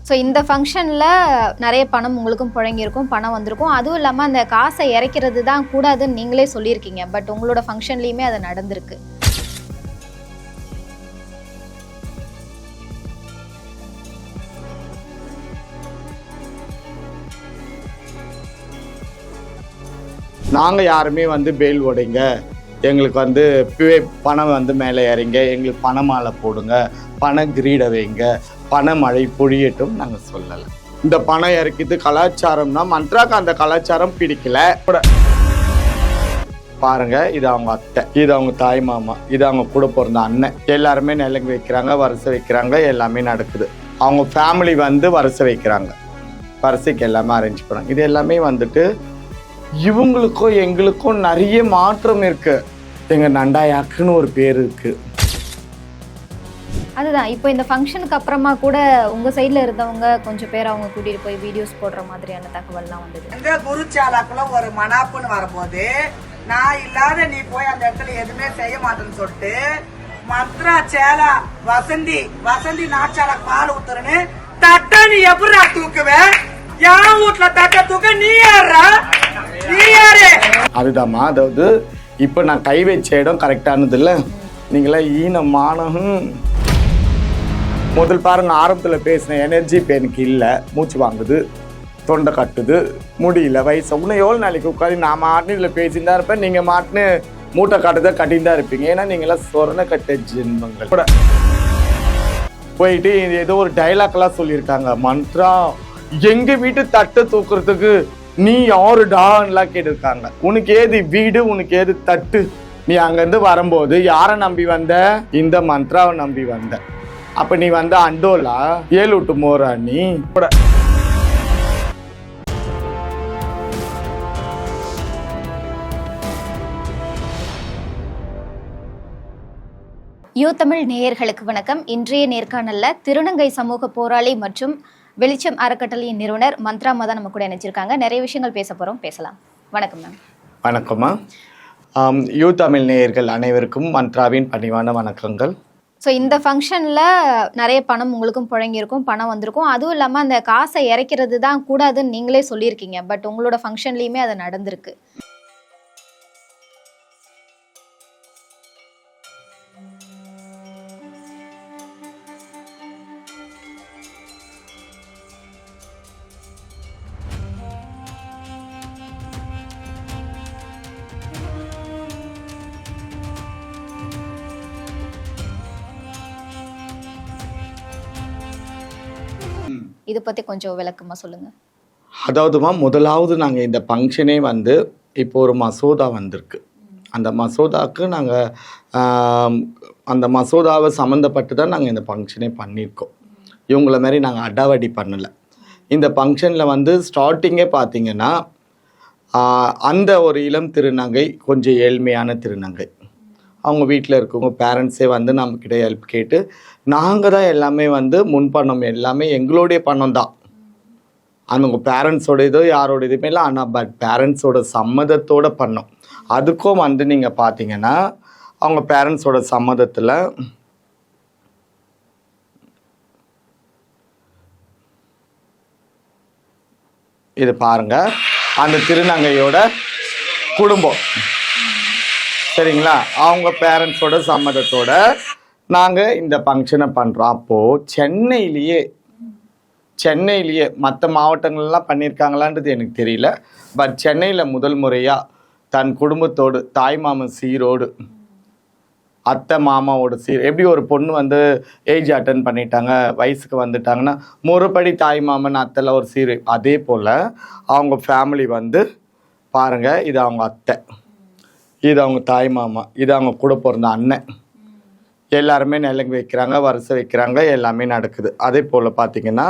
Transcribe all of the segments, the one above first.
So இந்த ஃபங்க்ஷனில் நிறைய பணம் உங்களுக்கும் புழங்கியிருக்கும், பணம் வந்திருக்கும். அதுவும் இல்லாமல் அந்த காசை இறைக்கிறது தான் கூடாதுன்னு நீங்களே சொல்லியிருக்கீங்க. பட் உங்களோட ஃபங்க்ஷன்லேயுமே அது நடந்திருக்கு. நாங்கள் யாருமே பேல் உடைங்க, எங்களுக்கு பணம் மேலே இறங்க, எங்களுக்கு பணமாலை போடுங்க, பண கிரீடை வைங்க, பண மழை பொழியட்டும் நாங்கள் சொல்லலை. இந்த பணம் இறக்கிது கலாச்சாரம்னா மந்த்ராக்கு அந்த கலாச்சாரம் பிடிக்கல. பாருங்க, இது அவங்க அத்தை, இது அவங்க தாய் மாமா, இது அவங்க கூட பிறந்த அண்ணன், எல்லாருமே நிலங்கு வைக்கிறாங்க, வரிசை வைக்கிறாங்க, எல்லாமே நடக்குது. அவங்க ஃபேமிலி வரிசை வைக்கிறாங்க, வரிசைக்கு எல்லாமே அரேஞ்ச் பண்ணுறாங்க. இது எல்லாமே இவங்களுக்கும் எங்களுக்கும் நிறைய மாற்றம் இருக்கு. எங்க நண்டாயாக்குன்னு ஒரு பேர் இருக்கு. அதுதான் இப்போ இந்த ஃபங்க்ஷனுக்கு அப்புறமா கூட உங்க சைட்ல இருந்தவங்க கொஞ்சம் பேர் அவங்க கூட்டிட்டு போய் வீடியோஸ் போடுற மாதிரியான தகவல்லாம் வந்தது. இந்த குருச்சாலாக்குள்ள ஒரு மனாப்புன்னு வரும்போது நான் இல்லாத நீ போய் அந்த இடத்துல எதுவுமே செய்ய மாட்டேன்னு சொல்லிட்டு மந்த்ரா சேலா வசந்தி நாச்சால பால் ஊத்துறன்னு தட்ட நீ எப்படி தூக்குவேன்? என் வீட்டுல தட்ட தூக்க நீ யாரு? அதுதாம்மா, அதாவது இப்ப நான் கை வச்ச இடம் கரெக்டானது இல்ல. நீங்களா ஈன மானகம் முதல் பாருங்க, ஆரம்பத்தில் பேசின எனர்ஜி இப்போ எனக்கு இல்லை, மூச்சு வாங்குது, தொண்டை கட்டுது, முடியல, வயசு இன்னும் எவ்வளோ நாளைக்கு உட்காந்து நான் மாட்டுன்னு இதில் பேசின்னு தான் இருப்பேன். நீங்கள் மாட்டுன்னு மூட்டை காட்டுறதை கட்டின்னு தான் இருப்பீங்க. ஏன்னா நீங்களாம் சொரண கட்ட ஜென்மங்கள் கூட போயிட்டு ஏதோ ஒரு டைலாக்லாம் சொல்லியிருக்காங்க. மந்த்ரா எங்க வீட்டு தட்டை தூக்குறதுக்கு நீ யாருடான்லாம் கேட்டிருக்காங்க. உனக்கு ஏது வீடு, உனக்கு ஏது தட்டு? நீ அங்கேருந்து வரும்போது யாரை நம்பி வந்த? இந்த மந்த்ராவை நம்பி வந்த. அப்ப நீ அண்டோலா 7 மோரா நீ கூட. யூ தமிழ் நேயர்களுக்கு வணக்கம். இன்றைய நேர்காணல்ல திருநங்கை சமூக போராளி மற்றும் வெளிச்சம் அறக்கட்டளையின் நிறுவனர் மந்த்ரா தான் நம்ம கூட இணைச்சிருக்காங்க. நிறைய விஷயங்கள் பேச போறோம், பேசலாம். வணக்கம் மேம். வணக்கம்மா. யூ தமிழ் நேயர்கள் அனைவருக்கும் மந்த்ராவின் பணிவான வணக்கங்கள். ஸோ இந்த ஃபங்க்ஷனில் நிறைய பணம் உங்களுக்கும் புழங்கியிருக்கும், பணம் வந்திருக்கும். அதுவும் இல்லாமல் அந்த காசை இறைக்கிறது தான் கூடாதுன்னு நீங்களே சொல்லியிருக்கீங்க. பட் உங்களோட ஃபங்க்ஷன்லேயுமே அது நடந்திருக்கு. இதை பற்றி கொஞ்சம் விளக்கமாக சொல்லுங்கள். அதாவதுமா, முதலாவது நாங்கள் இந்த ஃபங்க்ஷனே இப்போ ஒரு மசோதா வந்திருக்கு. அந்த மசோதாவுக்கு நாங்கள் அந்த மசோதாவை சம்மந்தப்பட்டு தான் நாங்கள் இந்த ஃபங்க்ஷனே பண்ணியிருக்கோம். இவங்கள மாதிரி நாங்கள் அடாவடி பண்ணலை. இந்த ஃபங்க்ஷனில் ஸ்டார்டிங்கே பார்த்திங்கன்னா அந்த ஒரு இளம் திருநங்கை, கொஞ்சம் ஏழ்மையான திருநங்கை, அவங்க வீட்டில் இருக்கவங்க பேரண்ட்ஸே நம்மக்கிட்ட ஹெல்ப் கேட்டு நாங்கள் தான் எல்லாமே முன்பணம் எல்லாமே எங்களுடைய பணம் தான். அவங்க பேரண்ட்ஸோட இதோ யாரோட இதுவுமே இல்லை. ஆனால் பட் பேரண்ட்ஸோட சம்மதத்தோடு பண்ணோம். அதுக்கும் நீங்கள் பார்த்தீங்கன்னா அவங்க பேரண்ட்ஸோட சம்மதத்தில் இது பாருங்கள், அந்த திருநங்கையோட குடும்பம், சரிங்களா, அவங்க பேரண்ட்ஸோட சம்மதத்தோட நாங்கள் இந்த ஃபங்க்ஷனை பண்ணுறோம். அப்போது சென்னையிலேயே மற்ற மாவட்டங்கள்லாம் பண்ணியிருக்காங்களான்றது எனக்கு தெரியல. பட் சென்னையில் முதல் முறையாக தன் குடும்பத்தோடு, தாய் மாமன் சீரோடு, அத்தை மாமாவோட சீர், எப்படி ஒரு பொண்ணு ஏஜ் அட்டன் பண்ணிட்டாங்க, வயசுக்கு வந்துட்டாங்கன்னா முறைப்படி தாய் மாமன் அத்தைல ஒரு சீர், அதே போல் அவங்க ஃபேமிலி பாருங்கள், இது அவங்க அத்தை, இது அவங்க தாய் மாமா, இது அவங்க கூட பிறந்த அண்ணன், எல்லாருமே நிலங்கு வைக்கிறாங்க, வரிசை வைக்கிறாங்க, எல்லாமே நடக்குது. அதே போல் பார்த்திங்கன்னா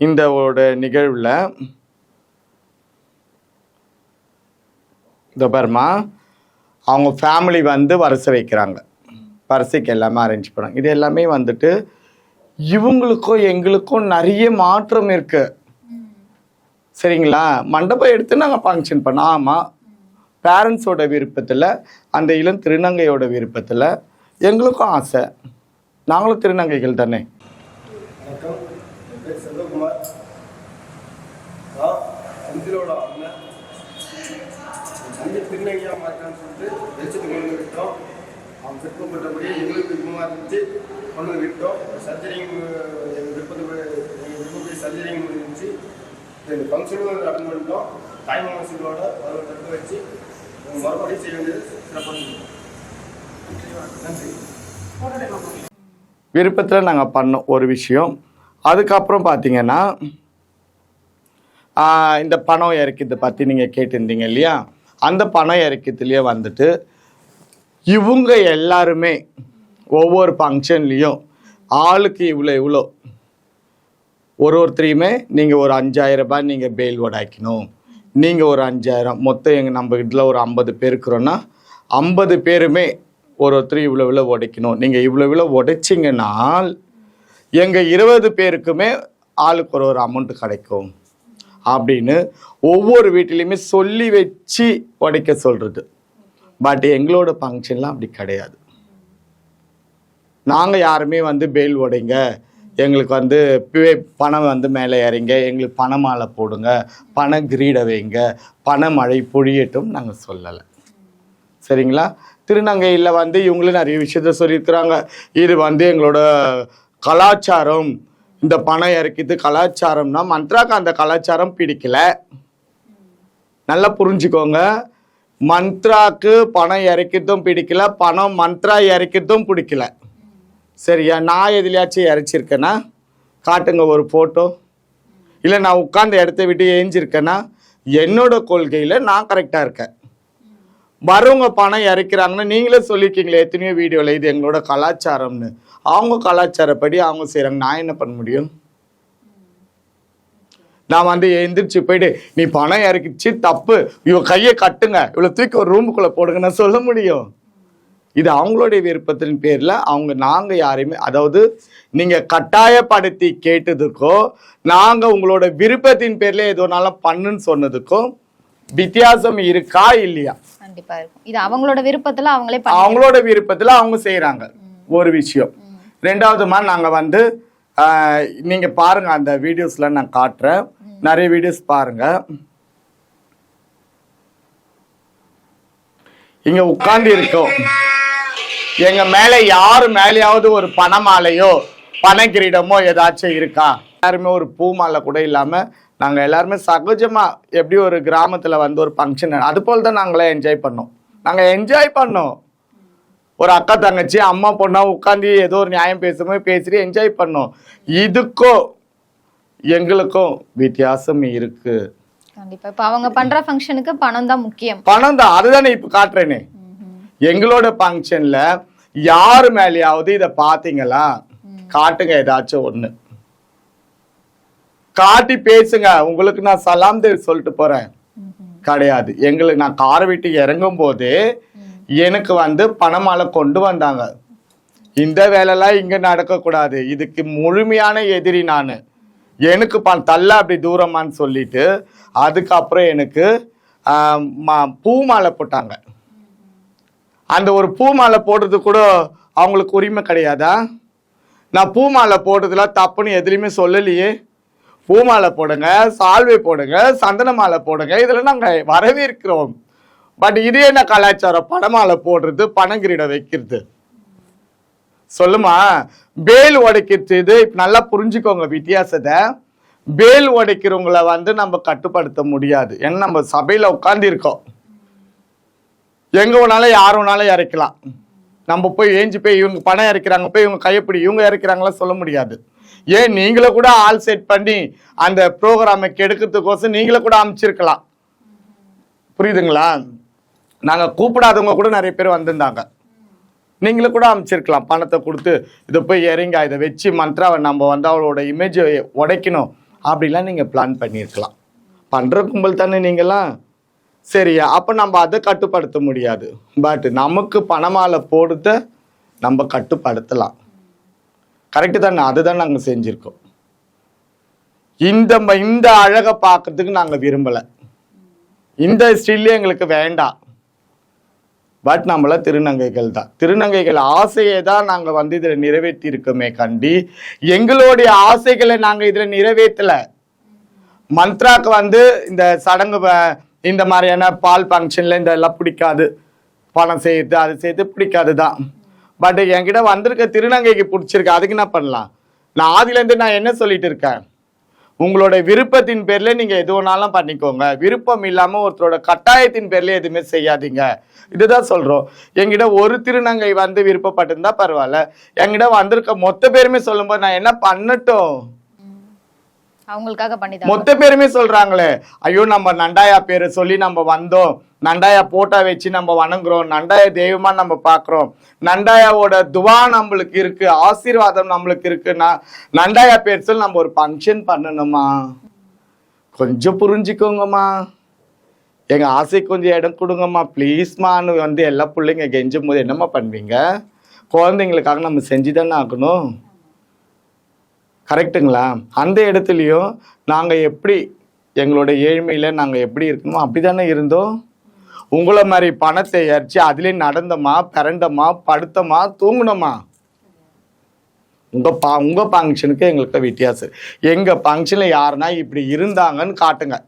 இந்த ஒரு நிகழ்வில் இந்த பர்மா அவங்க ஃபேமிலி வரிசை வைக்கிறாங்க, வரிசைக்கு எல்லாமே அரேஞ்ச் பண்ணுறாங்க. இது எல்லாமே இவங்களுக்கும் எங்களுக்கும் நிறைய மாற்றம் இருக்கு. சரிங்களா, மண்டபம் எடுத்து நாங்கள் ஃபங்க்ஷன் பண்ணோம். ஆமாம், பேரண்ட்ஸோட விருப்பத்தில், அந்த இளம் திருநங்கையோட விருப்பத்தில், எங்களுக்கும் ஆசை, நாங்களும் திருநங்கைகள் தானே. வணக்கம், என் பேர் செல்வகுமார். செந்திலோட அண்ணன் தம்பி திருநங்கையாக மாற்றான்னு சொல்லிட்டு வெளிச்சத்துக்கு கொண்டு விட்டோம். அவன் விருப்பப்பட்டபடி எங்களுக்கு விருப்பமாக இருந்துச்சு கொண்டு விட்டோம். சர்ஜரிங் எங்கள் விருப்பப்படி சர்ஜரிங் இருந்துச்சு. இந்த ஃபங்க்ஷனும் அட்டன் பண்ணிட்டோம். தாய்மாமன் சீலோட ஒரு தடுத்து வச்சு மறுபடியும் செய்ய வேண்டியது சிறப்பாக நன்றி. விருப்பத்தில் நாங்கள் பண்ணோம் ஒரு விஷயம். அதுக்கப்புறம் பார்த்தீங்கன்னா இந்த பணம் இறக்கியதை பற்றி நீங்கள் கேட்டிருந்தீங்க இல்லையா, அந்த பணம் இறக்கியத்துலேயே வந்துட்டு இவங்க எல்லாருமே ஒவ்வொரு ஃபங்க்ஷன்லேயும் ஆளுக்கு இவ்வளோ ஒருத்தரையுமே நீங்கள் ஒரு 5000 ரூபாய் நீங்கள் பெயில் உடைக்கணும், நீங்கள் ஒரு 5000, மொத்தம் நம்ம இதில் ஒரு 50 பேர் இருக்கிறோன்னா 50 பேருமே ஒருத்தர் இவ்வளோ உடைக்கணும். நீங்கள் இவ்வளோ உடைச்சிங்கனால் எங்கள் 20 பேருக்குமே ஆளுக்கு ஒரு அமௌண்ட்டு கிடைக்கும் அப்படின்னு ஒவ்வொரு வீட்டிலையுமே சொல்லி வச்சு உடைக்க சொல்கிறது. பட் எங்களோட ஃபங்க்ஷன்லாம் அப்படி கிடையாது. நாங்கள் யாருமே பெயில் உடைங்க, எங்களுக்கு பணம் மேலே இறங்க, எங்களுக்கு பணமாலை போடுங்க, பண கிரீடை வைங்க, பண மழை பொழியட்டும் நாங்கள் சொல்லலை. சரிங்களா? திருநங்கையில் இவங்களும் நிறைய விஷயத்த சொல்லியிருக்கிறாங்க. இது எங்களோட கலாச்சாரம், இந்த பணம் இறக்கிது கலாச்சாரம்னா மந்த்ராக்கு அந்த கலாச்சாரம் பிடிக்கல. நல்லா புரிஞ்சுக்கோங்க, மந்த்ராக்கு பணம் இறக்கிதும் பிடிக்கல, பணம் மந்த்ரா இறக்கிதும் பிடிக்கல. சரியா? நான் எதுலையாச்சும் இறைச்சிருக்கேன்னா காட்டுங்க ஒரு ஃபோட்டோ. இல்லை நான் உட்கார்ந்த இடத்த விட்டு ஏஞ்சிருக்கேன்னா என்னோட கொள்கையில் நான் கரெக்டாக இருக்கேன். வரவங்க பணம் இறக்கிறாங்கன்னா நீங்களே சொல்லியிருக்கீங்களே எத்தனையோ வீடியோவில் இது எங்களோட கலாச்சாரம்னு. அவங்க கலாச்சாரப்படி அவங்க செய்கிறாங்க, நான் என்ன பண்ண முடியும்? நான் எந்திரிச்சு போயிட்டு நீ பணம் இறக்கிச்சு தப்பு, இவன் கையை கட்டுங்க, இவ்வளோ தூக்கி ஒரு ரூமுக்குள்ளே போடுங்க நான் சொல்ல முடியும்? இது அவங்களுடைய விருப்பத்தின் பேரில் நாங்கள் யாரையுமே, அதாவது நீங்கள் கட்டாயப்படுத்தி கேட்டதுக்கோ நாங்கள் உங்களோட விருப்பத்தின் பேரில் எதுனாலும் பண்ணுன்னு சொன்னதுக்கும் வித்தியாசம் இருக்கா இல்லையா? கண்டிப்பா இருக்கும். இது அவங்களோட விருப்பத்துல அவங்களோட விருப்பத்தில் அவங்க செய்கிறாங்க ஒரு விஷயம். ரெண்டாவதுமா நாங்கள் நீங்கள் பாருங்கள், அந்த வீடியோஸில் நான் காட்டுறேன், நிறைய வீடியோஸ் பாருங்கள். இங்கே உட்கார்ந்து இருக்கோம், எங்கள் மேலே யார் மேலேயாவது ஒரு பணமாலையோ பணக்கிரீடமோ ஏதாச்சும் இருக்கா? எல்லாருமே ஒரு பூ மாலை கூட இல்லாமல் நாங்கள் எல்லாருமே சகஜமாக எப்படி ஒரு கிராமத்தில் ஒரு ஃபங்க்ஷன் அது போல் தான் நாங்களே என்ஜாய் பண்ணோம். நாங்கள் என்ஜாய் பண்ணோம். ஒரு அக்கா தங்கச்சி அம்மா பொண்ணா உட்காந்து ஏதோ ஒரு நியாயம் பேசும்போது பேசிட்டு என்ஜாய் பண்ணோம். இதுக்கும் எங்களுக்கும் வித்தியாசம் இருக்கு. கண்டிப்பா. இப்ப அவங்க பண்ற ஃபங்க்ஷனுக்கு பணம் தான் முக்கியம். பணம் தான், அதுதானே இப்ப காட்டுறேனே. எங்களோட ஃபங்க்ஷன்ல யாரு மேலேயாவது இத பாத்தீங்களா? காட்டுங்க, ஏதாச்சும் ஒண்ணு காட்டி பேசுங்க. உங்களுக்கு நான் சலாம் சொல்லிட்டு போறேன் கிடையாது. எங்களுக்கு நான் காரை விட்டு இறங்கும் போது எனக்கு பணமாலை கொண்டு வந்தாங்க. இந்த வேலைலாம் இங்க நடக்கக்கூடாது, இதுக்கு முழுமையான எதிரி நான். எனக்கு தள்ள அப்படி தூரமான்னு சொல்லிட்டு அதுக்கப்புறம் எனக்கு பூமாலை போட்டாங்க. அந்த ஒரு பூமாலை போடுறது கூட அவங்களுக்கு உரிமை கிடையாதா? நான் பூமாலை போடுறதுல தப்புன்னு எதுலையுமே சொல்லலையே. பூமாலை போடுங்க, சால்வை போடுங்க, சந்தன மாலை போடுங்க, இதில் நாங்கள் வரவேற்கிறோம். பட் இது என்ன கலாச்சாரம்? பணமாலை போடுறது, பணங்கிரீடை வைக்கிறது. சொல்லுமா? பேல் உடைக்கிறது. இது நல்லா புரிஞ்சுக்கோங்க வித்தியாசத்தை. பேல் உடைக்கிறவங்களை நம்ம கட்டுப்படுத்த முடியாது. ஏன்னா நம்ம சபையில் உட்கார்ந்து இருக்கோம், எங்க வேணாலும் யார் வேணாலும் இறக்கலாம். நம்ம போய் ஏஞ்சி போய் இவங்க பணம் இறக்கிறாங்க போய் இவங்க கையப்படி இவங்க இறக்கிறாங்களா சொல்ல முடியாது. ஏன் நீங்கள கூட ஆள் செட் பண்ணி அந்த ப்ரோக்ராமை கெடுக்கிறதுக்கோசம் நீங்கள கூட அமைச்சிருக்கலாம். புரியுதுங்களா? நாங்க கூப்பிடாதவங்க கூட நிறைய பேர் வந்திருந்தாங்க. நீங்கள கூட அமைச்சிருக்கலாம். பணத்தை கொடுத்து இதை போய் இறங்க, இதை வச்சு மந்த்ராவை நம்ம அவளோட இமேஜை உடைக்கணும் அப்படிலாம் நீங்க பிளான் பண்ணியிருக்கலாம். பண்ற கும்பல் தானே நீங்களாம். சரியா? அப்ப நம்ம அதை கட்டுப்படுத்த முடியாது. பட் நமக்கு பணமாலை போடுறத நம்ம கட்டுப்படுத்தலாம். கரெக்டு தானே? அதுதான் நாங்கள் செஞ்சுருக்கோம். இந்த அழகை பார்க்கறதுக்கு நாங்கள் விரும்பலை. இந்த ஸ்டில்லே எங்களுக்கு வேண்டாம். பட் நம்மள திருநங்கைகள் தான். திருநங்கைகள் ஆசையை தான் நாங்கள் இதில் நிறைவேற்றி இருக்கோமே கண்டி எங்களுடைய ஆசைகளை நாங்கள் இதில் நிறைவேற்றலை. மந்த்ராக்கு வந்து இந்த சடங்கு இந்த மாதிரியான பால் ஃபங்க்ஷன்ல இந்த எல்லாம் பிடிக்காது, பணம் சேர்த்து அது சேர்த்து பிடிக்காது தான். பட் என்கிட்ட வந்திருக்க திருநங்கைக்கு பிடிச்சிருக்கு, அதுக்கு என்ன பண்ணலாம்? நான் ஆதிலேருந்து நான் என்ன சொல்லிட்டு இருக்கேன், உங்களோட விருப்பத்தின் பேர்ல நீங்க எது வேணாலும் பண்ணிக்கோங்க, விருப்பம் இல்லாம ஒருத்தரோட கட்டாயத்தின் பேர்ல எதுவுமே செய்யாதீங்க, இதுதான் சொல்றோம். என்கிட்ட ஒரு திருநங்கை வந்து விருப்பப்பட்டிருந்தா பரவாயில்ல, என்கிட்ட வந்திருக்க மொத்த பேருமே சொல்லும்போது நான் என்ன பண்ணட்டும்? அவங்களுக்காக பண்ணி மொத்த பேருமே சொல்றாங்களே, ஐயோ நம்ம நண்டாயா பேரை சொல்லி நம்ம வந்தோம், நண்டாயா போட்டா வச்சு நம்ம வணங்குறோம், நண்டாய தெய்வமா நம்ம பாக்குறோம், நண்டாயாவோட துவா நம்மளுக்கு இருக்கு, ஆசீர்வாதம் நம்மளுக்கு இருக்குன்னா நண்டாயா பேர் சொல்லி நம்ம ஒரு ஃபங்க்ஷன் பண்ணணுமா? கொஞ்சம் புரிஞ்சுக்கோங்கம்மா, எங்க ஆசை கொஞ்சம் இடம் கொடுங்கம்மா ப்ளீஸ்மான்னு வந்து எல்லா பிள்ளைங்க கெஞ்சும் போது என்னம்மா பண்ணுவீங்க? குழந்தைங்களுக்காக நம்ம செஞ்சுதானே ஆகணும், கரெக்டுங்களா? அந்த இடத்துலையும் நாங்கள் எப்படி எங்களோட ஏழ்மையில் நாங்கள் எப்படி இருக்கணுமோ அப்படி தானே இருந்தோம். உங்களை மாதிரி பணத்தை எரிச்சு அதுலேயே நடந்தோமா, பிறண்டோமா, படுத்தோமா, தூங்கினோமா? உங்கள் ஃபங்க்ஷனுக்கு எங்களுக்கு வித்தியாசம். எங்கள் ஃபங்க்ஷனில் யாருன்னா இப்படி இருந்தாங்கன்னு காட்டுங்க.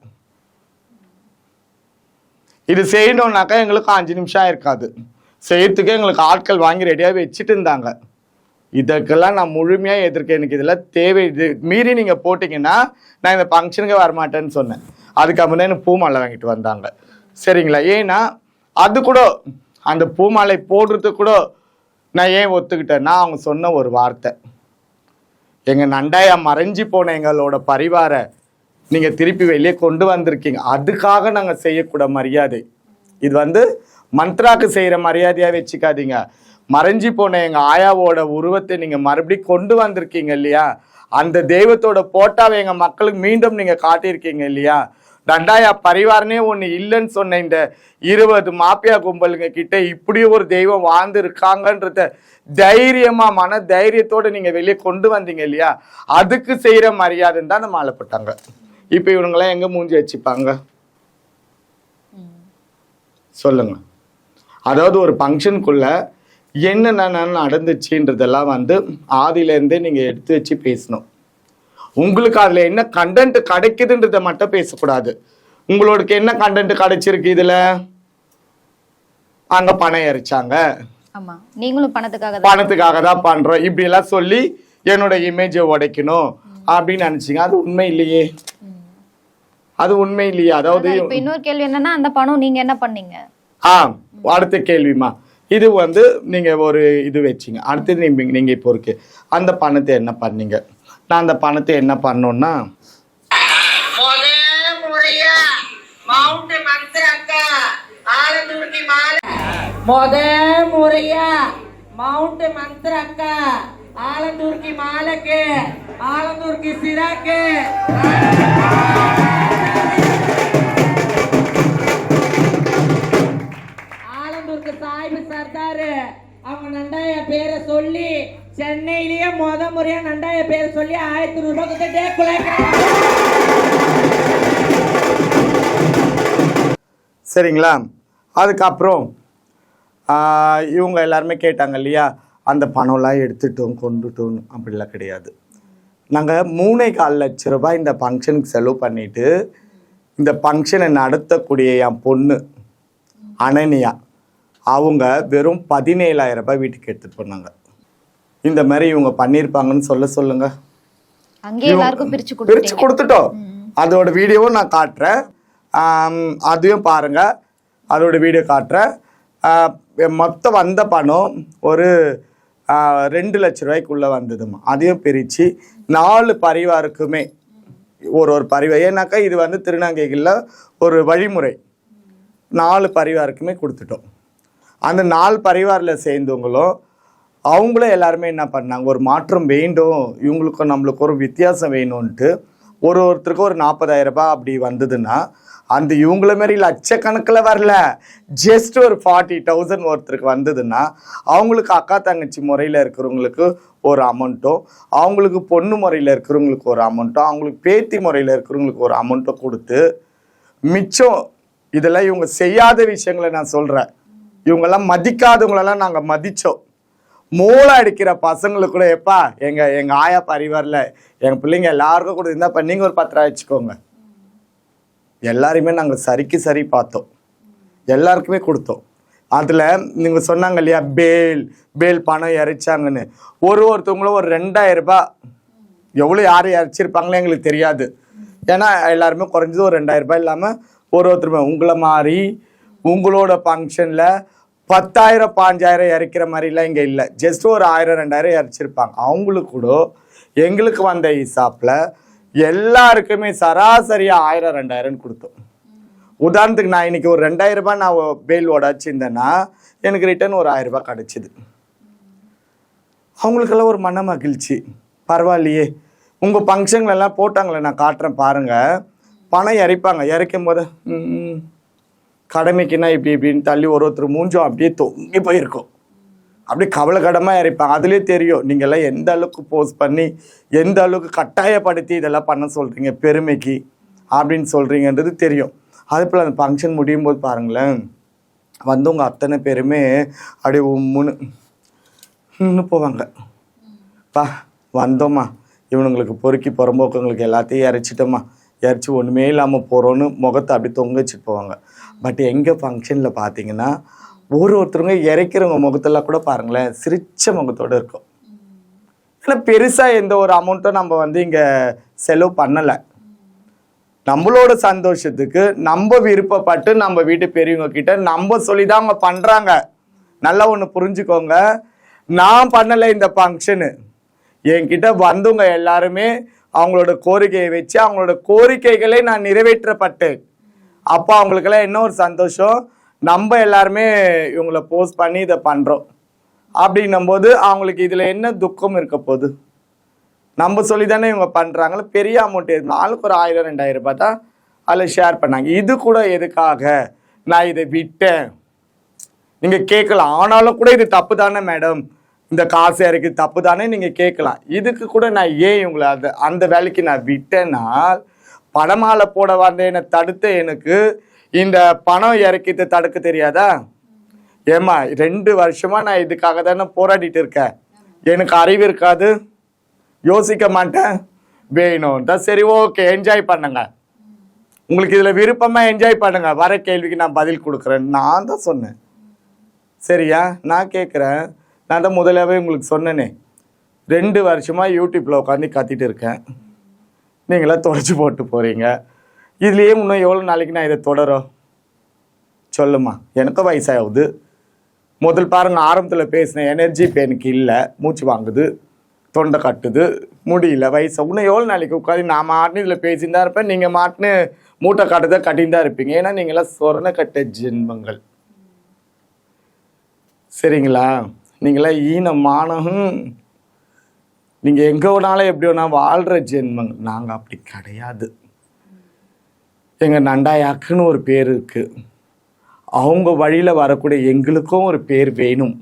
இது செய்யணும்னாக்கா எங்களுக்கு 5 நிமிஷம் இருக்காது, செய்யறதுக்கு எங்களுக்கு ஆட்கள் வாங்கி ரெடியாக வச்சுட்டு இருந்தாங்க. இதற்கெல்லாம் நான் முழுமையாக எதிர்க்க, எனக்கு இதெல்லாம் தேவை, இது மீறி நீங்கள் போட்டிங்கன்னா நான் இந்த ஃபங்க்ஷனுக்கு வரமாட்டேன்னு சொன்னேன். அதுக்கப்புறம் தான் எனக்கு பூமாலை வாங்கிட்டு வந்தாங்க, சரிங்களா? ஏன்னா அது கூட அந்த பூமாலை போடுறது கூட நான் ஏன் ஒத்துக்கிட்டேன்னா அவங்க சொன்ன ஒரு வார்த்தை, எங்கள் நண்டாயா மறைஞ்சி போன எங்களோட பரிவாரை நீங்கள் திருப்பி வெளியே கொண்டு வந்திருக்கீங்க, அதுக்காக நாங்கள் செய்யக்கூட மரியாதை. இது வந்து மந்த்ராக்கு செய்கிற மரியாதையாக வச்சுக்காதீங்க. மறைஞ்சி போன எங்கள் ஆயாவோட உருவத்தை நீங்கள் மறுபடியும் கொண்டு வந்திருக்கீங்க இல்லையா, அந்த தெய்வத்தோட போட்டாவை எங்கள் மக்களுக்கு மீண்டும் நீங்கள் காட்டியிருக்கீங்க இல்லையா. நண்டாயா பரிவாரனே ஒன்று இல்லைன்னு சொன்ன இந்த 20 மாப்பியா கும்பலுங்க கிட்ட இப்படி ஒரு தெய்வம் வாழ்ந்து இருக்காங்கன்றத தைரியமா மன தைரியத்தோட நீங்கள் வெளியே கொண்டு வந்தீங்க இல்லையா, அதுக்கு செய்கிற மரியாதைன்னு தான் நம்ம ஆளப்பட்டாங்க. இப்போ இவங்களாம் எங்கே மூஞ்சி வச்சுப்பாங்க சொல்லுங்க? அதாவது ஒரு ஃபங்க்ஷனுக்குள்ள என்னென்ன நடந்துச்சுன்றதெல்லாம் வந்து ஆதியிலேருந்தே நீங்கள் எடுத்து வச்சு பேசணும். உங்களுக்கு அதில் என்ன கண்டென்ட் கிடைக்குதுன்றத மட்டும் பேசக்கூடாது. உங்களுக்கு என்ன கண்டென்ட் கிடைச்சிருக்கு, இதில் அங்கே பணம் எரிச்சாங்க, நீங்களும் பணத்துக்காக தான் பண்ணுறோம், இப்படியெல்லாம் சொல்லி என்னோட இமேஜை உடைக்கணும் அப்படின்னு நினச்சிங்க. அது உண்மை இல்லையே, அது உண்மை இல்லையே. அதாவது இன்னொரு கேள்வி என்னன்னா, அந்த பணம் நீங்கள் என்ன பண்ணீங்க? அடுத்த கேள்விமா, இது வந்து நீங்கள் ஒரு இது வச்சிங்க, அடுத்தது நீங்கள் இப்போ இருக்கு அந்த பணத்தை என்ன பண்ணீங்க? நான் அந்த பணத்தை என்ன பண்ணோன்னா, மவுண்ட் மந்த்ரக்கா ஆலந்தூர்க்கு மாலைக்கு ஆலந்தூர்க்கு சிராக்கு சாய்பு சர்தாரு அவங்க நண்டாய பேரை சொல்லி சென்னையிலேயே முறையா நண்டாய பேரை சொல்லி 1000 ரூபாய் கொடுத்து சரிங்களா? அதுக்கப்புறம் இவங்க எல்லாருமே கேட்டாங்க இல்லையா, அந்த பணம்லாம் எடுத்துட்டோம் கொண்டுட்டோம், அப்படிலாம் கிடையாது. நாங்கள் 3.25 லட்ச ரூபாய் இந்த ஃபங்க்ஷனுக்கு செலவு பண்ணிட்டு இந்த ஃபங்க்ஷனை நடத்தக்கூடிய என் பொண்ணு அனன்யா அவங்க வெறும் 17,000 ரூபாய் வீட்டுக்கு எடுத்துட்டு போனாங்க. இந்த மாதிரி இவங்க பண்ணியிருப்பாங்கன்னு சொல்லுங்க. பிரிச்சு கொடுத்துட்டோம். அதோட வீடியோவும் நான் காட்டுறேன், அதையும் பாருங்க, அதோட வீடியோ காட்டுறேன். மொத்தம் வந்த பணம் ஒரு 2 லட்ச ரூபாய்க்குள்ளே வந்ததுமா. அதையும் பிரித்து 4 பரிவாருக்குமே ஒரு பரிவார், ஏன்னாக்கா இது வந்து திருநங்கைகளில் ஒரு வழிமுறை, 4 பரிவாருக்குமே கொடுத்துட்டோம். அந்த 4 பரிவாரில் சேர்ந்தவங்களும் அவங்களும் எல்லாருமே என்ன பண்ணாங்க, ஒரு மாற்றம் வேண்டும், இவங்களுக்கும் நம்மளுக்கும் ஒரு வித்தியாசம் வேணும்ன்ட்டு ஒருத்தருக்கும் ஒரு 40,000 ரூபாய் அப்படி வந்ததுன்னா, அந்த இவங்கள மாரி லட்சக்கணக்கில் வரல, ஜஸ்ட் ஒரு 40,000 ஒருத்தருக்கு வந்ததுன்னா அவங்களுக்கு அக்கா தங்கச்சி முறையில் இருக்கிறவங்களுக்கு ஒரு அமௌண்ட்டும், அவங்களுக்கு பொண்ணு முறையில் இருக்கிறவங்களுக்கு ஒரு அமௌண்ட்டும், அவங்களுக்கு பேத்தி முறையில் இருக்கிறவங்களுக்கு ஒரு அமௌண்ட்டும் கொடுத்து மிச்சம் இதெல்லாம் இவங்க செய்யாத விஷயங்களை நான் சொல்கிறேன். இவங்கெல்லாம் மதிக்காதவங்களெல்லாம் நாங்கள் மதித்தோம். மூளை அடிக்கிற பசங்களுக்கு கூட எப்பா எங்கள் ஆயா பரிவாரில் எங்கள் பிள்ளைங்க எல்லாருக்கும் கூட இருந்தால் நீங்கள் ஒரு 10 ரூபா வச்சுக்கோங்க, எல்லாரையுமே நாங்கள் சரிக்கு சரி பார்த்தோம், எல்லாருக்குமே கொடுத்தோம். அதில் நீங்கள் சொன்னாங்க இல்லையா பேல் பணம் இறைச்சாங்கன்னு, ஒருத்தவங்களும் ஒரு 2000 ரூபாய் எவ்வளோ யார் இறைச்சிருப்பாங்களே எங்களுக்கு தெரியாது. ஏன்னா எல்லாருமே குறைஞ்சது ஒரு 2000 ரூபாய் இல்லாமல் ஒருத்தருமே உங்களை மாதிரி உங்களோட ஃபங்க்ஷனில் 10,000 5,000 இறைக்கிற மாதிரிலாம் இங்கே இல்லை. ஜஸ்ட் ஒரு 1000 2000 இறைச்சிருப்பாங்க. அவங்களுக்கு கூட எங்களுக்கு வந்த ஹிசாப்பில் எல்லாருக்குமே சராசரியாக 1000 2000 கொடுத்தோம். உதாரணத்துக்கு நான் இன்னைக்கு ஒரு 2000 ரூபாய் நான் பேல் உடச்சிருந்தேன்னா எனக்கு ரிட்டர்ன் ஒரு 1000 ரூபாய் கிடச்சிது. அவங்களுக்கெல்லாம் ஒரு மன மகிழ்ச்சி. பரவாயில்லையே, உங்கள் ஃபங்க்ஷன்களெல்லாம் போட்டாங்களே, நான் காட்டுறேன் பாருங்கள். பணம் இறைப்பாங்க, இறைக்கும் போது கடமைக்குன்னா இப்படின்னு தள்ளி ஒருத்தர் மூஞ்சும் அப்படியே தொங்கி போயிருக்கும். அப்படியே கவலைக்கடமாக இறைப்பாங்க. அதுலேயே தெரியும் நீங்கள்லாம் எந்த அளவுக்கு போஸ்ட் பண்ணி எந்த அளவுக்கு கட்டாயப்படுத்தி இதெல்லாம் பண்ண சொல்கிறீங்க, பெருமைக்கு அப்படின்னு சொல்கிறீங்கன்றது தெரியும். அதே போல் அந்த ஃபங்க்ஷன் முடியும் போது பாருங்களேன், வந்தவங்க அத்தனை பேருமே அப்படியே உம்முன்னு போவாங்க. வந்தோம்மா, இவனுங்களுக்கு பொறுக்கி புறம்போக்குங்களுக்கு எல்லாத்தையும் இறைச்சிட்டோம்மா, இறைச்சி ஒன்றுமே இல்லாமல் போகிறோன்னு முகத்தை அப்படி தொங்க வச்சுட்டு போவாங்க. பட் எங்கள் ஃபங்க்ஷனில் பார்த்தீங்கன்னா ஒருத்தருங்க இறைக்கிறவங்க முகத்தெல்லாம் கூட பாருங்களேன் சிரிச்ச முகத்தோடு இருக்கும். ஏன்னா பெருசாக எந்த ஒரு அமௌண்ட்டும் நம்ம இங்கே செலவு பண்ணலை. நம்மளோட சந்தோஷத்துக்கு நம்ம விருப்பப்பட்டு நம்ம வீட்டு பெரியவங்க கிட்ட நம்ம சொல்லி தான் அவங்க பண்ணுறாங்க. நல்லா ஒன்று புரிஞ்சுக்கோங்க, நான் பண்ணலை இந்த ஃபங்க்ஷனு. என்கிட்ட வந்தவங்க எல்லாருமே அவங்களோட கோரிக்கையை வச்சு அவங்களோட கோரிக்கைகளை நான் நிறைவேற்றப்பட்டேன். அப்போ அவங்களுக்கெல்லாம் என்ன ஒரு சந்தோஷம், நம்ம எல்லாருமே இவங்களை போஸ்ட் பண்ணி இதை பண்ணுறோம் அப்படின்னும் போது அவங்களுக்கு இதில் என்ன துக்கம் இருக்க போகுது? நம்ம சொல்லி தானே இவங்க பண்ணுறாங்களே. பெரிய அமௌண்ட் நாளுக்கு ஒரு 1000 2000 ரூபாய் தான் அதில் ஷேர் பண்ணாங்க. இது கூட எதுக்காக நான் இதை விட்டேன் நீங்கள் கேட்கலாம். ஆனாலும் கூட இது தப்பு தானே மேடம், இந்த காசு இறக்கி தப்பு தானே நீங்கள் கேட்கலாம். இதுக்கு கூட நான் ஏன் இவங்களை அந்த வேலைக்கு நான் விட்டேன்னா, பணமாலை போட வந்தேன்னு தடுத்த எனக்கு இந்த பணம் இறக்கிட்டு தடுக்க தெரியாதா? ஏம்மா 2 வருஷமா நான் இதுக்காக தானே போராடிட்டு இருக்கேன். எனக்கு அறிவு இருக்காது, யோசிக்க மாட்டேன், வேணும் தான். சரி ஓகே, என்ஜாய் பண்ணுங்க, உங்களுக்கு இதில் விருப்பமாக என்ஜாய் பண்ணுங்க, வர கேள்விக்கு நான் பதில் கொடுக்குறேன் நான் தான் சொன்னேன். சரியா? நான் கேட்குறேன், நான் தான் முதலாவே உங்களுக்கு சொன்னேனே, 2 வருஷமாக யூடியூப்பில் உட்காந்து கத்திட்டு இருக்கேன், நீங்களாம் தொடச்சி போட்டு போகிறீங்க. இதுலேயே இன்னும் எவ்வளோ நாளைக்கு நான் இதை தொடரும் சொல்லுமா? எனக்கும் வயசாகுது. முதல் பாருங்கள், ஆரம்பத்தில் பேசின எனர்ஜி இப்போ எனக்கு இல்லை, மூச்சு வாங்குது, தொண்டை கட்டுது, முடியல, வயசு. இன்னும் எவ்வளோ நாளைக்கு உட்காந்து நான் மாட்டுன்னு இதில் பேசின்னு தான் இருப்பேன், நீங்கள் மாட்டுன்னு மூட்டை காட்டுறதை கட்டின்னு தான் இருப்பீங்க. ஏன்னா நீங்களாம் சொரண கட்ட ஜென்மங்கள். சரிங்களா? நீங்களாம் ஈனமானம், நீங்கள் எங்கே வேணாலும் எப்படி வேணா வாழ்கிற ஜென்மங்கள். நாங்கள் அப்படி கிடையாது. எங்கள் நண்டாயாக்குன்னு ஒரு பேர் இருக்குது, அவங்க வழியில் வரக்கூடிய எங்களுக்கும் ஒரு பேர் வேணும்,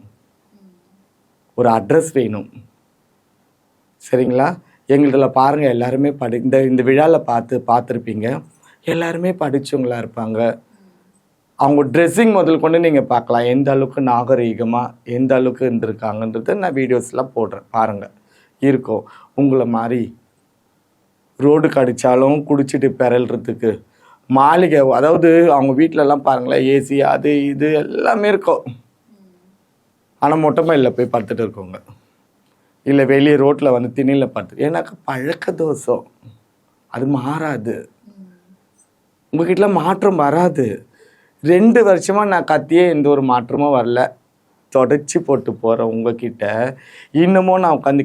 ஒரு அட்ரஸ் வேணும். சரிங்களா? எங்கள்கிட்ட பாருங்கள், எல்லாருமே இந்த விழாவில் பார்த்துருப்பீங்க, எல்லாருமே படித்தவங்களா இருப்பாங்க. அவங்க ட்ரெஸ்ஸிங் முதல் கொண்டு நீங்கள் பார்க்கலாம், எந்த அளவுக்கு நாகரீகமாக எந்த அளவுக்கு இருந்திருக்காங்கன்றத நான் வீடியோஸ்லாம் போடுறேன், பாருங்கள். இருக்கும் உங்களை மாதிரி ரோடு கடித்தாலும் குடிச்சிட்டு பெறல்றதுக்கு மாளிகை, அதாவது அவங்க வீட்டிலலாம் பாருங்களேன் ஏசி அது இது எல்லாமே இருக்கும். ஆனால் மொட்டமாக இல்லை போய் படுத்துட்டு இருக்கோங்க, இல்லை வெளியே ரோட்டில் திண்ணியில் படுத்து. ஏன்னாக்கா பழக்க தோஷம், அது மாறாது. உங்ககிட்ட மாற்றம் வராது. 2 வருஷமாக நான் கத்தியே எந்த ஒரு மாற்றமும் வரல, தொடச்சி போட்டு போகிறேன் உங்ககிட்ட. இன்னமும் நான் உட்காந்து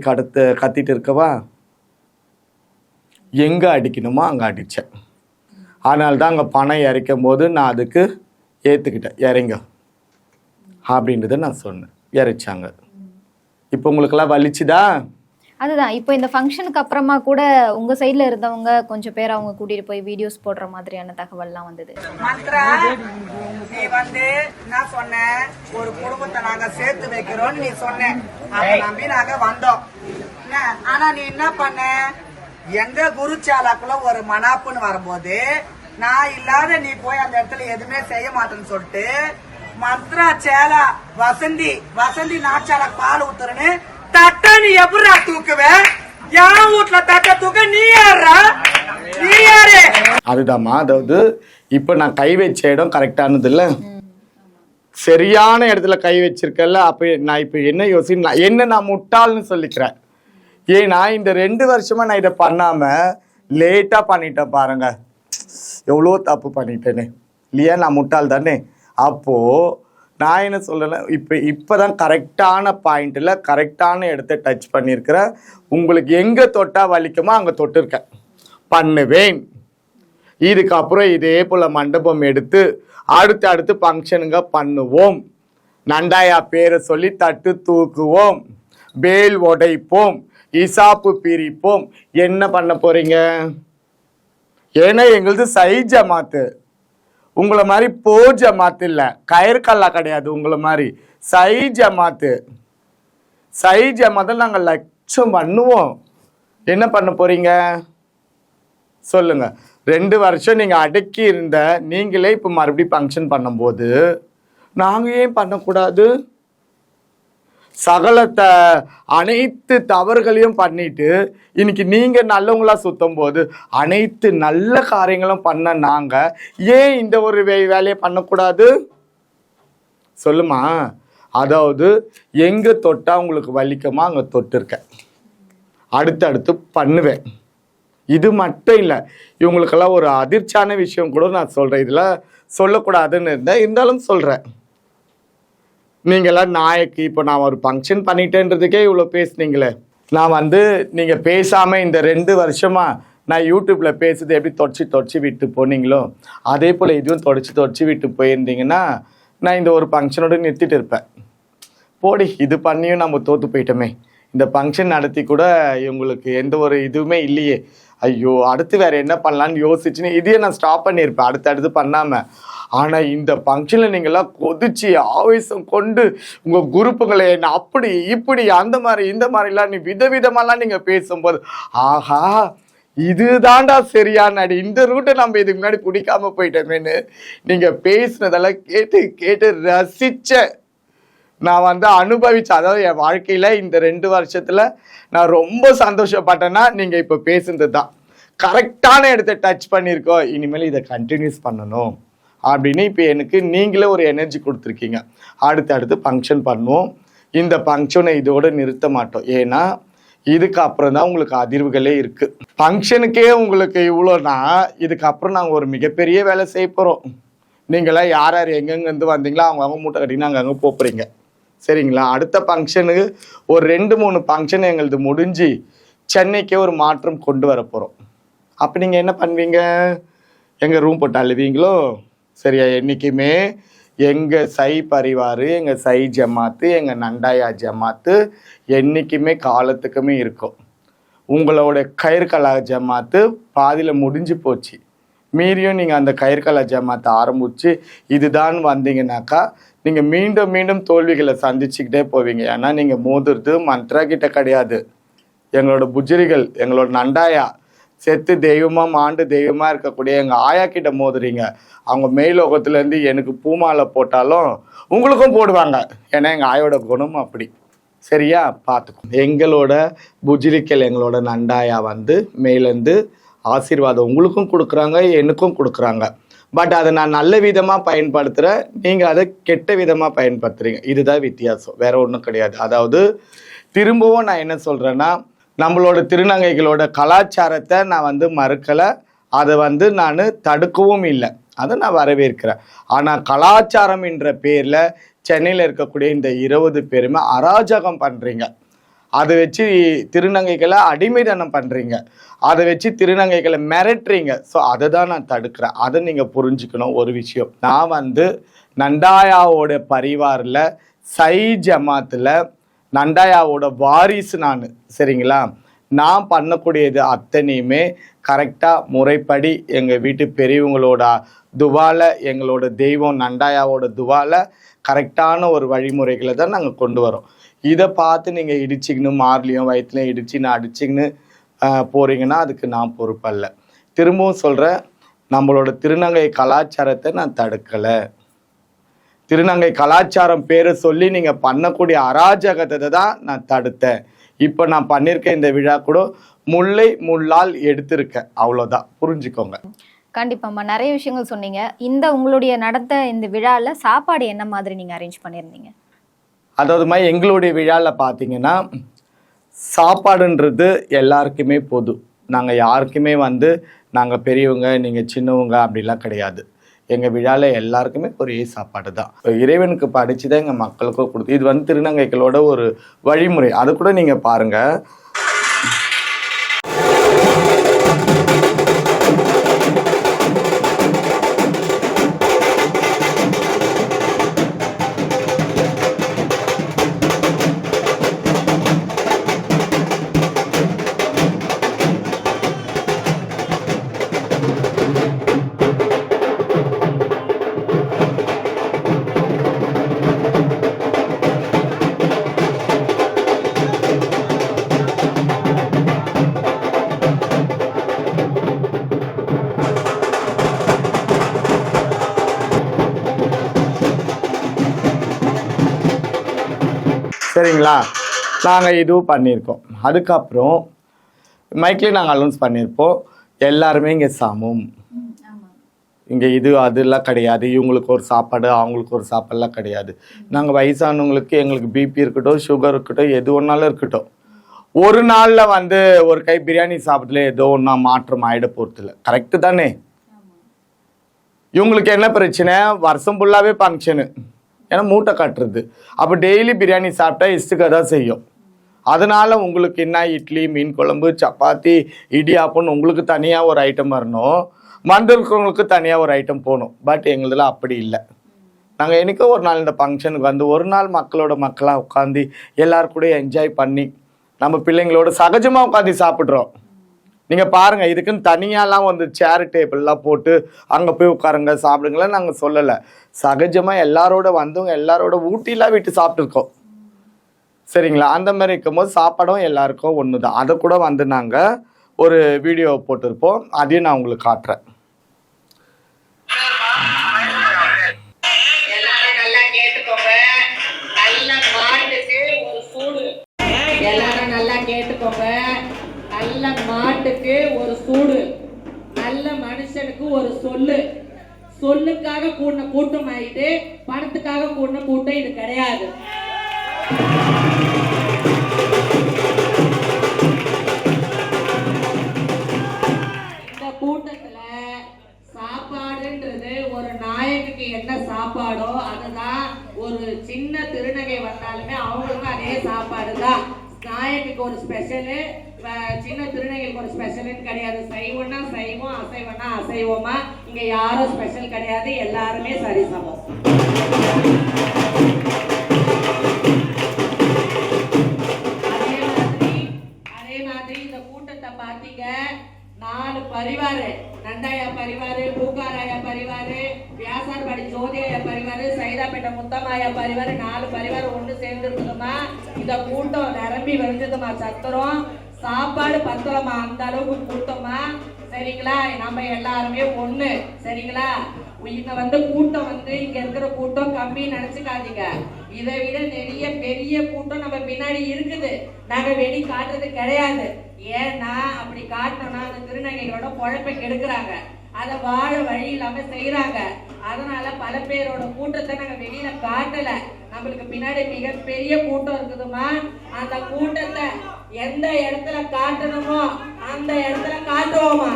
கத்திட்டு இருக்கவா? எங்கே அடிக்கணுமோ அங்கே அடித்தேன். அதனால தான் அங்கே பணம் இறைக்கும் போது நான் அதுக்கு ஏற்றுக்கிட்டேன், இறங்க அப்படின்றத நான் சொன்னேன். இறைச்சாங்க. இப்போ உங்களுக்கெல்லாம் வலிச்சுதா? அதுதான் இப்போ இந்த ஃபங்க்ஷனுக்கு அப்புறமா கூட உங்க சைட்ல இருந்தவங்க கொஞ்சம் பேர் அவங்க கூட்டிட்டு போய் வீடியோஸ் போடுற மாதிரியான தகவல்லாம் வந்தது. மந்த்ரா, நீ என்ன சொன்ன, ஒரு குடும்பத்தை நாங்க சேர்த்து வைக்கிறோம்னு நீ சொன்ன, அதை நம்பி நாங்க வந்தோம். ஆனா நீ என்ன பண்ண, எங்க குருச்சாலாக்குள்ள ஒரு மனாப்புன்னு வரும்போது நான் இல்லாத நீ போய் அந்த இடத்துல எதுவுமே செய்ய மாட்டேன்னு சொல்லிட்டு மந்த்ரா சேலா வசந்தி நாச்சால பால் ஊத்துறன்னு தட்ட நீ எப்படா தூக்குவ? என் வீட்டுல தட்ட தூக்க நீ யாரு? அதுதாம்மா. அதாவது இப்போ நான் கை வச்ச இடம் கரெக்டானது இல்லை, சரியான இடத்துல கை வச்சிருக்கல. அப்போ நான் இப்போ என்ன நான் முட்டாள்னு சொல்லிக்கிறேன். ஏன்னா இந்த 2 வருஷமா நான் இதை பண்ணாம லேட்டா பண்ணிட்டேன் பாருங்க, எவ்வளோ தப்பு பண்ணிட்டேனே இல்லையா? நான் முட்டாள் தானே. அப்போ நான் என்ன சொல்லலை, இப்போதான் கரெக்டான பாயிண்ட்ல கரெக்டான இடத்த டச் பண்ணியிருக்கிறேன். உங்களுக்கு எங்க தொட்டா வலிக்குமோ அங்க தொட்டிருக்கேன், பண்ணுவேன். இதுக்கப்புறம் இதே போல மண்டபம் எடுத்து அடுத்து ஃபங்க்ஷனுங்க பண்ணுவோம். நண்டாயா பேரை சொல்லி தட்டு தூக்குவோம், பேல் உடைப்போம், இசாப்பு பிரிப்போம். என்ன பண்ண போறீங்க? ஏன்னா எங்களது சை ஜமாத்து, உங்களை மாதிரி போ ஜமாத்து இல்லை, கயிற்கல்லா கிடையாது. உங்களை மாதிரி சை ஜமாத்து. சை ஜமாத்தில் நாங்கள் லட்சம் பண்ணுவோம். என்ன பண்ண போறீங்க சொல்லுங்க? 2 வருஷம் நீங்க அடக்கி இருந்த நீங்களே இப்போ மறுபடியும் ஃபங்க்ஷன் பண்ணும்போது நாங்கள் ஏன் பண்ணக்கூடாது? சகலத்தை அனைத்து தவறுகளையும் பண்ணிட்டு இன்னைக்கு நீங்க நல்லவங்களா சுத்தும் போது அனைத்து நல்ல காரியங்களும் பண்ண நாங்க ஏன் இந்த ஒரு வேலையை பண்ணக்கூடாது சொல்லுமா? அதாவது எங்க தொட்டா உங்களுக்கு வலிக்குமா அங்க தொட்டிருக்கேன், அடுத்து பண்ணுவேன். இது மட்டும் இல்லை, இவங்களுக்கெல்லாம் ஒரு அதிர்ச்சியான விஷயம் கூட நான் சொல்றேன். இதுல சொல்லக்கூடாதுன்னு இருந்தேன், இருந்தாலும் சொல்றேன். நீங்களாம் நாயக்கு, இப்போ நான் ஒரு ஃபங்க்ஷன் பண்ணிட்டேன்றதுக்கே இவ்வளோ பேசுனீங்களே. நான் நீங்கள் பேசாமல் இந்த 2 வருஷமாக நான் யூடியூப்பில் பேசுறது எப்படி தொடச்சி விட்டு போனீங்களோ அதே போல் இதுவும் தொடச்சி விட்டு போயிருந்தீங்கன்னா நான் இந்த ஒரு ஃபங்க்ஷனோடு நிறுத்திட்டு இருப்பேன். போடி, இது பண்ணியும் நம்ம தோற்று போயிட்டோமே, இந்த ஃபங்க்ஷன் நடத்தி கூட இவங்களுக்கு எந்த ஒரு இதுவுமே இல்லையே, ஐயோ அடுத்து வேறு என்ன பண்ணலான்னு யோசிச்சுன்னு இதையே நான் ஸ்டாப் பண்ணியிருப்பேன், அடுத்து பண்ணாமல். ஆனால் இந்த ஃபங்க்ஷனில் நீங்கள்லாம் கொதிச்சு ஆவேசம் கொண்டு உங்கள் குரூப்புகளை என்ன அப்படி இப்படி அந்த மாதிரி இந்த மாதிரிலாம் நீ விதவிதமாலாம் நீங்கள் பேசும்போது ஆஹா இதுதான்டா சரியான அடி, இந்த ரூட்டை நம்ம இதுக்கு முன்னாடி பிடிக்காம போயிட்டோமேன்னு நீங்கள் பேசுனதெல்லாம் கேட்டு ரசிச்ச நான் அனுபவிச்சேன். அதாவது என் வாழ்க்கையில் இந்த 2 வருஷத்தில் நான் ரொம்ப சந்தோஷப்பட்டேன்னா நீங்கள் இப்போ பேசுனது தான். கரெக்டான இடத்த டச் பண்ணியிருக்கோம், இனிமேல் இதை கண்டினியூஸ் பண்ணணும் அப்படின்னு இப்போ எனக்கு நீங்களே ஒரு எனர்ஜி கொடுத்துருக்கீங்க. அடுத்து ஃபங்க்ஷன் பண்ணுவோம். இந்த ஃபங்க்ஷனை இதோடு நிறுத்த மாட்டோம், ஏன்னா இதுக்கப்புறம் தான் உங்களுக்கு அதிர்வுகளே இருக்குது. ஃபங்க்ஷனுக்கே உங்களுக்கு இவ்வளோனா இதுக்கப்புறம் நாங்கள் ஒரு மிகப்பெரிய வேலை செய்ய போகிறோம். நீங்களாம் யார் எங்கெங்கேருந்து வந்தீங்களோ அவங்க மூட்டை கட்டிங்கன்னா அங்கே போகிறீங்க, சரிங்களா? அடுத்த ஃபங்க்ஷனுக்கு ஒரு 2-3 ஃபங்க்ஷன் எங்களது முடிஞ்சு சென்னைக்கே ஒரு மாற்றம் கொண்டு வர போகிறோம். அப்போ நீங்கள் என்ன பண்ணுவீங்க? எங்கள் ரூம் போட்டு அழுவீங்களோ? சரியா? என்றைக்குமே எங்கள் சை பரிவார், எங்கள் சை ஜமாத்து, எங்கள் நண்டாயா ஜமாத்து என்றைக்குமே காலத்துக்குமே இருக்கும். உங்களோட கயிற்கலா ஜமாத்து பாதியில் முடிஞ்சு போச்சு, மீறியும் நீங்கள் அந்த கயிற்கலா ஜமாத்தை ஆரம்பித்து இதுதான் வந்தீங்கன்னாக்கா நீங்கள் மீண்டும் தோல்விகளை சந்திச்சுக்கிட்டே போவீங்க. ஏன்னா நீங்கள் மோதுறது மந்த்ரா கிட்ட கிடையாது, எங்களோட புஜரிகள், எங்களோட நண்டாயா செத்து தெய்வமாக மாண்டு தெய்வமாக இருக்கக்கூடிய எங்கள் ஆயா கிட்ட மோதுறீங்க. அவங்க மேலோகத்துலேருந்து எனக்கு பூமாலை போட்டாலும் உங்களுக்கும் போடுவாங்க, ஏன்னா எங்கள் ஆயோட குணம் அப்படி. சரியா? பார்த்துக்கோ. எங்களோட புஜிலிக்கல், எங்களோட நண்டாயா மேலேருந்து ஆசீர்வாதம் உங்களுக்கும் கொடுக்குறாங்க, எனக்கும் கொடுக்குறாங்க. பட் அதை நான் நல்ல விதமாக பயன்படுத்துகிறேன், நீங்கள் அதை கெட்ட விதமாக பயன்படுத்துகிறீங்க. இதுதான் வித்தியாசம், வேற ஒன்றும் கிடையாது. அதாவது திரும்பவும் நான் என்ன சொல்கிறேன்னா, நம்மளோட திருநங்கைகளோட கலாச்சாரத்தை நான் மறுக்கலை, அதை நான் தடுக்கவும் இல்லை, அதை நான் வரவேற்கிறேன். ஆனால் கலாச்சாரம் என்ற பேரில் சென்னையில் இருக்கக்கூடிய இந்த 20 பேருமே அராஜகம் பண்ணுறீங்க. அதை வச்சு திருநங்கைகளை அடிமைதனம் பண்ணுறீங்க, அதை வச்சு திருநங்கைகளை மிரட்டுறீங்க. ஸோ அதை தான் நான் தடுக்கிறேன். அதை நீங்கள் புரிஞ்சுக்கணும். ஒரு விஷயம், நான் நண்டாயாவோட பரிவாரில் சை ஜமாத்தில் நண்டாயாவோட வாரிசு நான், சரிங்களா? நான் பண்ணக்கூடியது அத்தனையுமே கரெக்டாக முறைப்படி எங்கள் வீட்டு பெரியவங்களோட துவால, எங்களோட தெய்வம் நண்டாயாவோட துவால கரெக்டான ஒரு வழிமுறைகளை தான் நாங்கள் கொண்டு வரோம். இதை பார்த்து நீங்கள் இடிச்சிக்கின்னு மார்லையும் வயிற்றுலையும் இடிச்சு நான் அடிச்சிக்கின்னு போகிறீங்கன்னா அதுக்கு நான் பொறுப்பல்ல. திரும்பவும் சொல்கிறேன், நம்மளோட திருநங்கை கலாச்சாரத்தை நான் தடுக்கலை. திருநங்கை கலாச்சாரம் பேரை சொல்லி நீங்கள் பண்ணக்கூடிய அராஜகத்தை தான் நான் தடுத்தேன். இப்போ நான் பண்ணியிருக்க இந்த விழா கூட முல்லை முள்ளால் எடுத்திருக்கேன், அவ்வளோதான், புரிஞ்சுக்கோங்க. கண்டிப்பாம்மா, நிறைய விஷயங்கள் சொன்னீங்க. உங்களுடைய நடந்த இந்த விழால சாப்பாடு என்ன மாதிரி நீங்க அரேஞ்ச் பண்ணியிருந்தீங்க? அதாவதுமா எங்களுடைய விழாவில் பார்த்தீங்கன்னா சாப்பாடுன்றது எல்லாருக்குமே பொது. நாங்கள் யாருக்குமே நாங்கள் பெரியவங்க நீங்கள் சின்னவங்க அப்படிலாம் கிடையாது. எங்கள் விழாவில் எல்லாருக்குமே ஒரே சாப்பாடு தான். இறைவனுக்கு படித்து தான் எங்கள் மக்களுக்கும் கொடுத்து. இது திருநங்கைகளோட ஒரு வழிமுறை. அது கூட நீங்கள் பாருங்கள். சரிங்களா, நாங்கள் இதுவும் பண்ணியிருக்கோம். அதுக்கப்புறம் மைக்லேயே நாங்கள் அனௌன்ஸ் பண்ணியிருப்போம், எல்லாருமே இங்கே சமம், இங்கே இது அதெல்லாம் கிடையாது, இவங்களுக்கு ஒரு சாப்பாடு அவங்களுக்கு ஒரு சாப்பாடுலாம் கிடையாது. நாங்கள் வயசானவங்களுக்கு எங்களுக்கு பிபி இருக்கட்டும், சுகர் இருக்கட்டும், எது ஒன்றாலும் இருக்கட்டும், ஒரு நாளில் ஒரு கை பிரியாணி சாப்பிட்ல ஏதோ ஒன்றா மாற்றம் ஆகிட போகிறதில்ல. கரெக்டு தானே? இவங்களுக்கு என்ன பிரச்சனை, வருஷம் ஃபுல்லாகவே ஃபங்க்ஷனு, ஏன்னா மூட்டை கட்டுறது. அப்போ டெய்லி பிரியாணி சாப்பிட்டா இஷ்டுக்க தான் செய்யும். அதனால் உங்களுக்கு என்ன இட்லி, மீன் குழம்பு, சப்பாத்தி, இடியாப்பம்னு உங்களுக்கு தனியாக ஒரு ஐட்டம் வரணும், வந்திருக்கிறவங்களுக்கு தனியாக ஒரு ஐட்டம் போகணும். பட் எங்களதில் அப்படி இல்லை. நாங்கள் என்றைக்கோ ஒரு நாள் இந்த ஃபங்க்ஷனுக்கு ஒரு நாள் மக்களோட மக்களாக உட்காந்து எல்லாரும் கூட என்ஜாய் பண்ணி நம்ம பிள்ளைங்களோட சகஜமாக உட்காந்து சாப்பிட்றோம். நீங்கள் பாருங்கள், இதுக்குன்னு தனியாலாம் சேர் டேபிள்லாம் போட்டு அங்கே போய் உட்காருங்க சாப்பிடுங்களேன் நாங்கள் சொல்லலை. சகஜமாக எல்லாரோட வந்தவங்க எல்லாரோட ஊட்டிலாம் விட்டு சாப்பிட்ருக்கோம். சரிங்களா? அந்த மாதிரி இருக்கும்போது சாப்பாடும் எல்லாருக்கும் ஒன்று தான். அதை கூட நாங்கள் ஒரு வீடியோ போட்டிருப்போம், அதையும் நான் உங்களுக்கு காட்டுறேன். எல்லாரும் நல்லா கேட்டுக்கோங்க, நல்ல மாட்டுக்கு ஒரு சூடு. எல்லாரும் நல்லா கேட்டுக்கோங்க, நல்ல மாட்டுக்கு ஒரு சூடு, நல்ல மனுஷனுக்கு ஒரு சொல்லு. சொல்லுக்காக கூடின கூட்டம் ஆயிட்டு பணத்துக்காக கூடின கூட்டம் இது கிடையாது. இந்த கூட்டத்துல சாப்பாடுன்றது ஒரு நாயகனுக்கு என்ன சாப்பாடோ அதுதான். ஒரு சின்ன திருநங்கை வந்தாலுமே அவங்களுக்கும் அதே சாப்பாடு தான். நாயகனுக்கு ஒரு ஸ்பெஷலு, சின்ன திருநங்கைக்கு ஒரு ஸ்பெஷலுன்னு கிடையாது. சைவம்னா சைவம், அசைவம்னா அசைவமா, இங்க யாரும் ஸ்பெஷல் கிடையாது, எல்லாருமே சரிசமம். அதே மாதிரி இந்த கூட்டத்தை பார்த்தீங்க, 4 பரிவாரு, நண்டாயா பரிவாரு, பூக்காராயா பரிவாரு, வியாசார்பாடி ஜோதியா பரிவாரு, சைதாப்பேட்டை முத்தமாயா பரிவாரு, 4 பரிவாரு ஒன்று சேர்ந்துருக்குதுமா. இந்த கூட்டம் நிரம்பி வருதுமா. சத்திரம் சாப்பாடு பத்தலமா, அந்த அளவுக்கு கூட்டமா. சரிங்களா? நம்ம எல்லாருமே ஒண்ணு. சரிங்களா? இங்க கூட்டம் இங்க இருக்கிற கூட்டம் கம்மி நினைச்சுக்காதீங்க. இதை விட நிறைய பெரிய கூட்டம் நம்ம பின்னாடி இருக்குது. நாங்க வெடி காட்டுறது கிடையாது. ஏன்னா அப்படி காட்டினோம்னா அந்த திருநங்கைகளோட பொழப்பை கெடுக்கிறாங்க, அதை வாழ வழி இல்லாம செய்யறாங்க. அதனால பல பேரோட கூட்டத்தை நாங்க வெளியில காட்டல. நம்மளுக்கு பின்னாடி மிகப்பெரிய கூட்டம் இருக்குதுமா. அந்த கூட்டத்தை எந்த இடத்துல காட்டணுமோ அந்த இடத்துல காட்டுவோமா.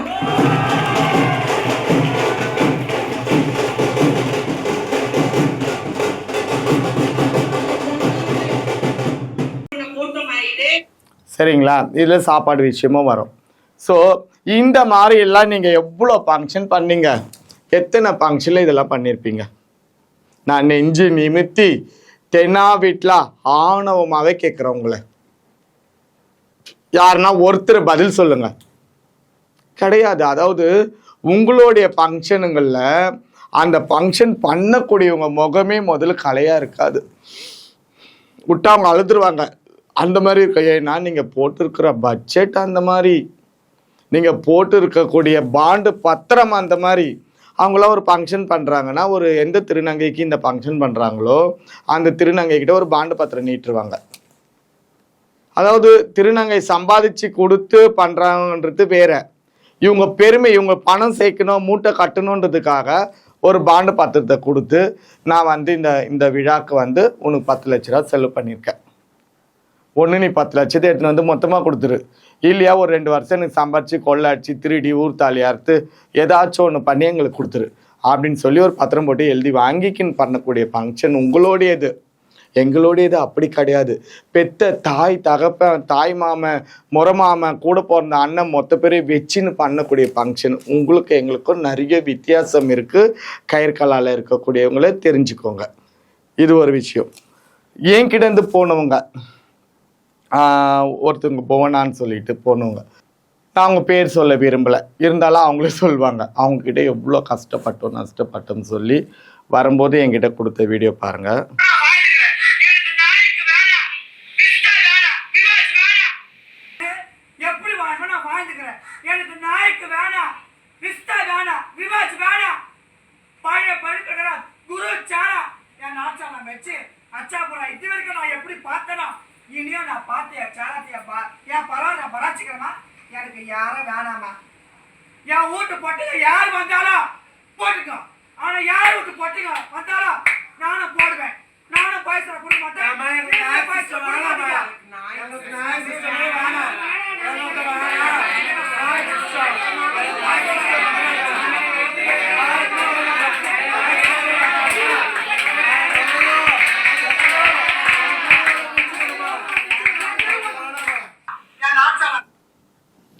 சரிங்களா? இதில் சாப்பாடு விஷயமும் வரும். ஸோ இந்த மாதிரி எல்லாம் நீங்கள் எவ்வளோ ஃபங்க்ஷன் பண்ணீங்க, எத்தனை ஃபங்க்ஷனில் இதெல்லாம் பண்ணியிருப்பீங்க? நான் நெஞ்சு நிமித்தி தென்னா வீட்டில் ஆணவமாகவே கேட்குறேன் உங்களை. யாருன்னா ஒருத்தர் பதில் சொல்லுங்க. கிடையாது. அதாவது உங்களுடைய ஃபங்க்ஷனுங்களில் அந்த ஃபங்க்ஷன் பண்ணக்கூடியவங்க முகமே முதல்ல கலையாக இருக்காது. விட்டா அவங்க அழுதுருவாங்க. அந்த மாதிரி இருக்க. ஏன்னா நீங்கள் போட்டிருக்கிற பட்ஜெட் அந்த மாதிரி, நீங்கள் போட்டு இருக்கக்கூடிய பாண்டு பத்திரம் அந்த மாதிரி. அவங்களாம் ஒரு ஃபங்க்ஷன் பண்ணுறாங்கன்னா, ஒரு எந்த திருநங்கைக்கு இந்த ஃபங்க்ஷன் பண்ணுறாங்களோ அந்த திருநங்கைக்கிட்ட ஒரு பாண்டு பத்திரம் நீட்டுருவாங்க. அதாவது திருநங்கை சம்பாதிச்சு கொடுத்து பண்ணுறாங்கன்றது வேற. இவங்க பெருமை, இவங்க பணம் சேர்க்கணும், மூட்டை கட்டணுன்றதுக்காக ஒரு பாண்டு பத்திரத்தை கொடுத்து நான் வந்து இந்த விழாக்கு வந்து உனக்கு 10 லட்ச ரூபா செலவு பண்ணியிருக்கேன். ஒன்று நீ 10 லட்சத்தை எடுத்துன்னு வந்து மொத்தமாக கொடுத்துரு, இல்லையா ஒரு 2 வருஷம் எனக்கு சம்பாரிச்சு கொள்ளை அடிச்சு திருடி ஊர் தாலி அறுத்து ஏதாச்சும் ஒன்று பண்ணி எங்களுக்கு கொடுத்துரு அப்படின்னு சொல்லி ஒரு பத்திரம் போட்டு எழுதி வாங்கிக்கின்னு பண்ணக்கூடிய ஃபங்க்ஷன் உங்களோடையது. எங்களோடையது அப்படி கிடையாது. பெத்த தாய் தகப்பன் தாய் மாமன் முறை மாமன் கூட பிறந்த அண்ணன் மொத்த பேரையும் வச்சுன்னு பண்ணக்கூடிய ஃபங்க்ஷன். உங்களுக்கு எங்களுக்கும் நிறைய வித்தியாசம் இருக்குது. கயிற்கலால் இருக்கக்கூடியவங்களே தெரிஞ்சுக்கோங்க. இது ஒரு விஷயம். என்கிட்டேருந்து போனவங்க ஒருத்தவங்க புவனான்னு சொல்லிட்டு போனவங்க, நான் அவங்க பேர் சொல்ல விரும்பலை, இருந்தாலும் அவங்களே சொல்லுவாங்க அவங்கக்கிட்ட எவ்வளோ கஷ்டப்பட்டோம் நஷ்டப்பட்டோம்னு சொல்லி வரும்போது என்கிட்ட கொடுத்த வீடியோ பாருங்கள். இனியும் நான் பார்த்தேன் சேலத்தையப்பா என் பரவாயில்ல நான் பராச்சிக்கிறேமா. எனக்கு யாரும் வேணாமா. என் வீட்டு பொட்டுங்க யார் வந்தாலும் போட்டுக்கோ, ஆனா யார் வீட்டு பொட்டுங்க வந்தாலும் நானும் போடுவேன். நானும் பைசா கொடுக்க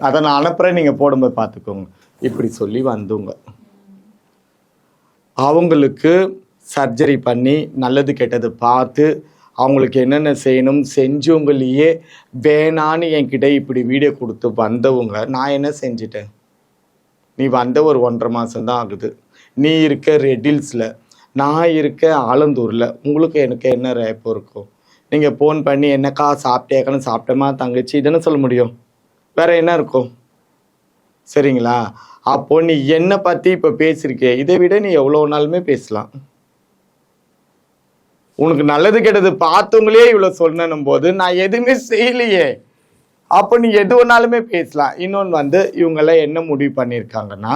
அதை நான் அனுப்புகிறேன், நீங்கள் போடும்போது பார்த்துக்கோங்க. இப்படி சொல்லி வந்தவங்க அவங்களுக்கு சர்ஜரி பண்ணி நல்லது கெட்டது பார்த்து அவங்களுக்கு என்னென்ன செய்யணும் செஞ்சவங்களையே வேணான்னு என்கிட்ட இப்படி வீடியோ கொடுத்து வந்தவங்க. நான் என்ன செஞ்சிட்டேன்? நீ வந்த ஒரு 1.5 மாதம்தான் ஆகுது. நீ இருக்க ரெட்டில்ஸில், நான் இருக்க ஆலந்தூரில். உங்களுக்கு எனக்கு என்ன ரேப்போ இருக்கும்? நீங்கள் ஃபோன் பண்ணி என்னக்கா சாப்பிட்டேக்கான்னு சாப்பிட்டேமா தங்கச்சி இதுன்னு சொல்ல முடியும். வேறு என்ன இருக்கும்? சரிங்களா? அப்போது நீ என்னை பற்றி இப்போ பேசியிருக்கே, இதை விட நீ எவ்வளோ நாளுமே பேசலாம். உனக்கு நல்லது கெட்டது பார்த்தவங்களே இவ்வளோ சொல்லணும் போது நான் எதுவுமே செய்யலையே. அப்போ நீ எது ஒன்றாலுமே பேசலாம். இன்னொன்று வந்து இவங்கெல்லாம் என்ன முடிவு பண்ணியிருக்காங்கன்னா,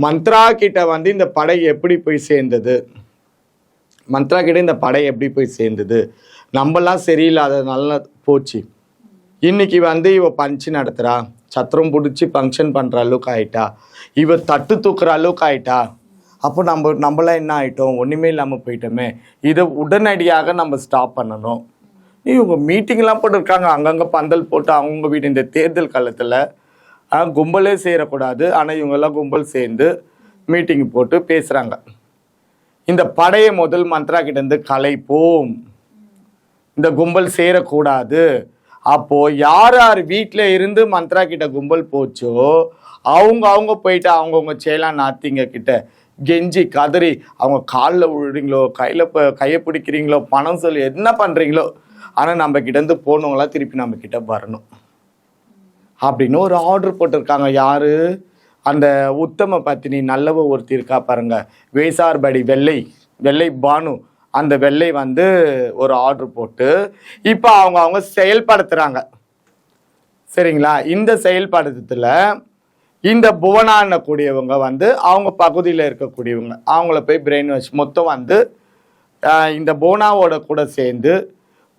மந்த்ரா கிட்ட வந்து இந்த படை எப்படி போய் சேர்ந்தது, மந்த்ரா கிட்ட இந்த படை எப்படி போய் சேர்ந்தது, நம்மளாம் சரியில்லாததுனால போச்சு. இன்னைக்கு வந்து இவ பஞ்சு நடத்துகிறா, சத்திரம் பிடிச்சி ஃபங்க்ஷன் பண்ணுற அளவுக்கு ஆயிட்டா, இவ தட்டு தூக்குற அளவுக்கு ஆயிட்டா. அப்போ நம்மளாம் என்ன ஆகிட்டோம்? ஒன்றுமே இல்லாமல் போயிட்டோமே. இதை உடனடியாக நம்ம ஸ்டாப் பண்ணணும். இவங்க மீட்டிங்லாம் போட்டுருக்காங்க, அங்கங்கே பந்தல் போட்டு அவங்க வீடு. இந்த தேர்தல் காலத்தில் கும்பலே சேரக்கூடாது, ஆனால் இவங்கெல்லாம் கும்பல் சேர்ந்து மீட்டிங் போட்டு பேசுகிறாங்க. இந்த படையை முதல் மந்த்ரா கிட்டேருந்து கலைப்போம், இந்த கும்பல் சேரக்கூடாது. அப்போது யார் யார் வீட்டில் இருந்து மந்த்ரா கிட்ட கும்பல் போச்சோ அவங்க போயிட்டு அவங்கவுங்க செயலாம் நாத்திங்க கிட்ட கெஞ்சி கதறி அவங்க காலில் விழுறீங்களோ, கையை பிடிக்கிறீங்களோ, பணம் சொல்லி என்ன பண்ணுறீங்களோ, ஆனால் நம்ம கிட்டேருந்து போனவங்களாம் திருப்பி நம்ம கிட்ட வரணும் அப்படின்னு ஒரு ஆர்டர் போட்டிருக்காங்க. யார்? அந்த உத்தம பத்தினி நல்லவ ஒருத்தி இருக்கா பாருங்க, வேசார்படி வெள்ளை பானு. அந்த வெள்ளை வந்து ஒரு ஆர்டர் போட்டு இப்போ அவங்க செயல்படுத்துகிறாங்க. சரிங்களா? இந்த செயல்படுத்தத்தில் இந்த புவனான கூடியவங்க வந்து அவங்க பகுதியில் இருக்கக்கூடியவங்க அவங்கள போய் பிரெயின் வாஷ் மொத்தம் வந்து இந்த புவனாவோட கூட சேர்ந்து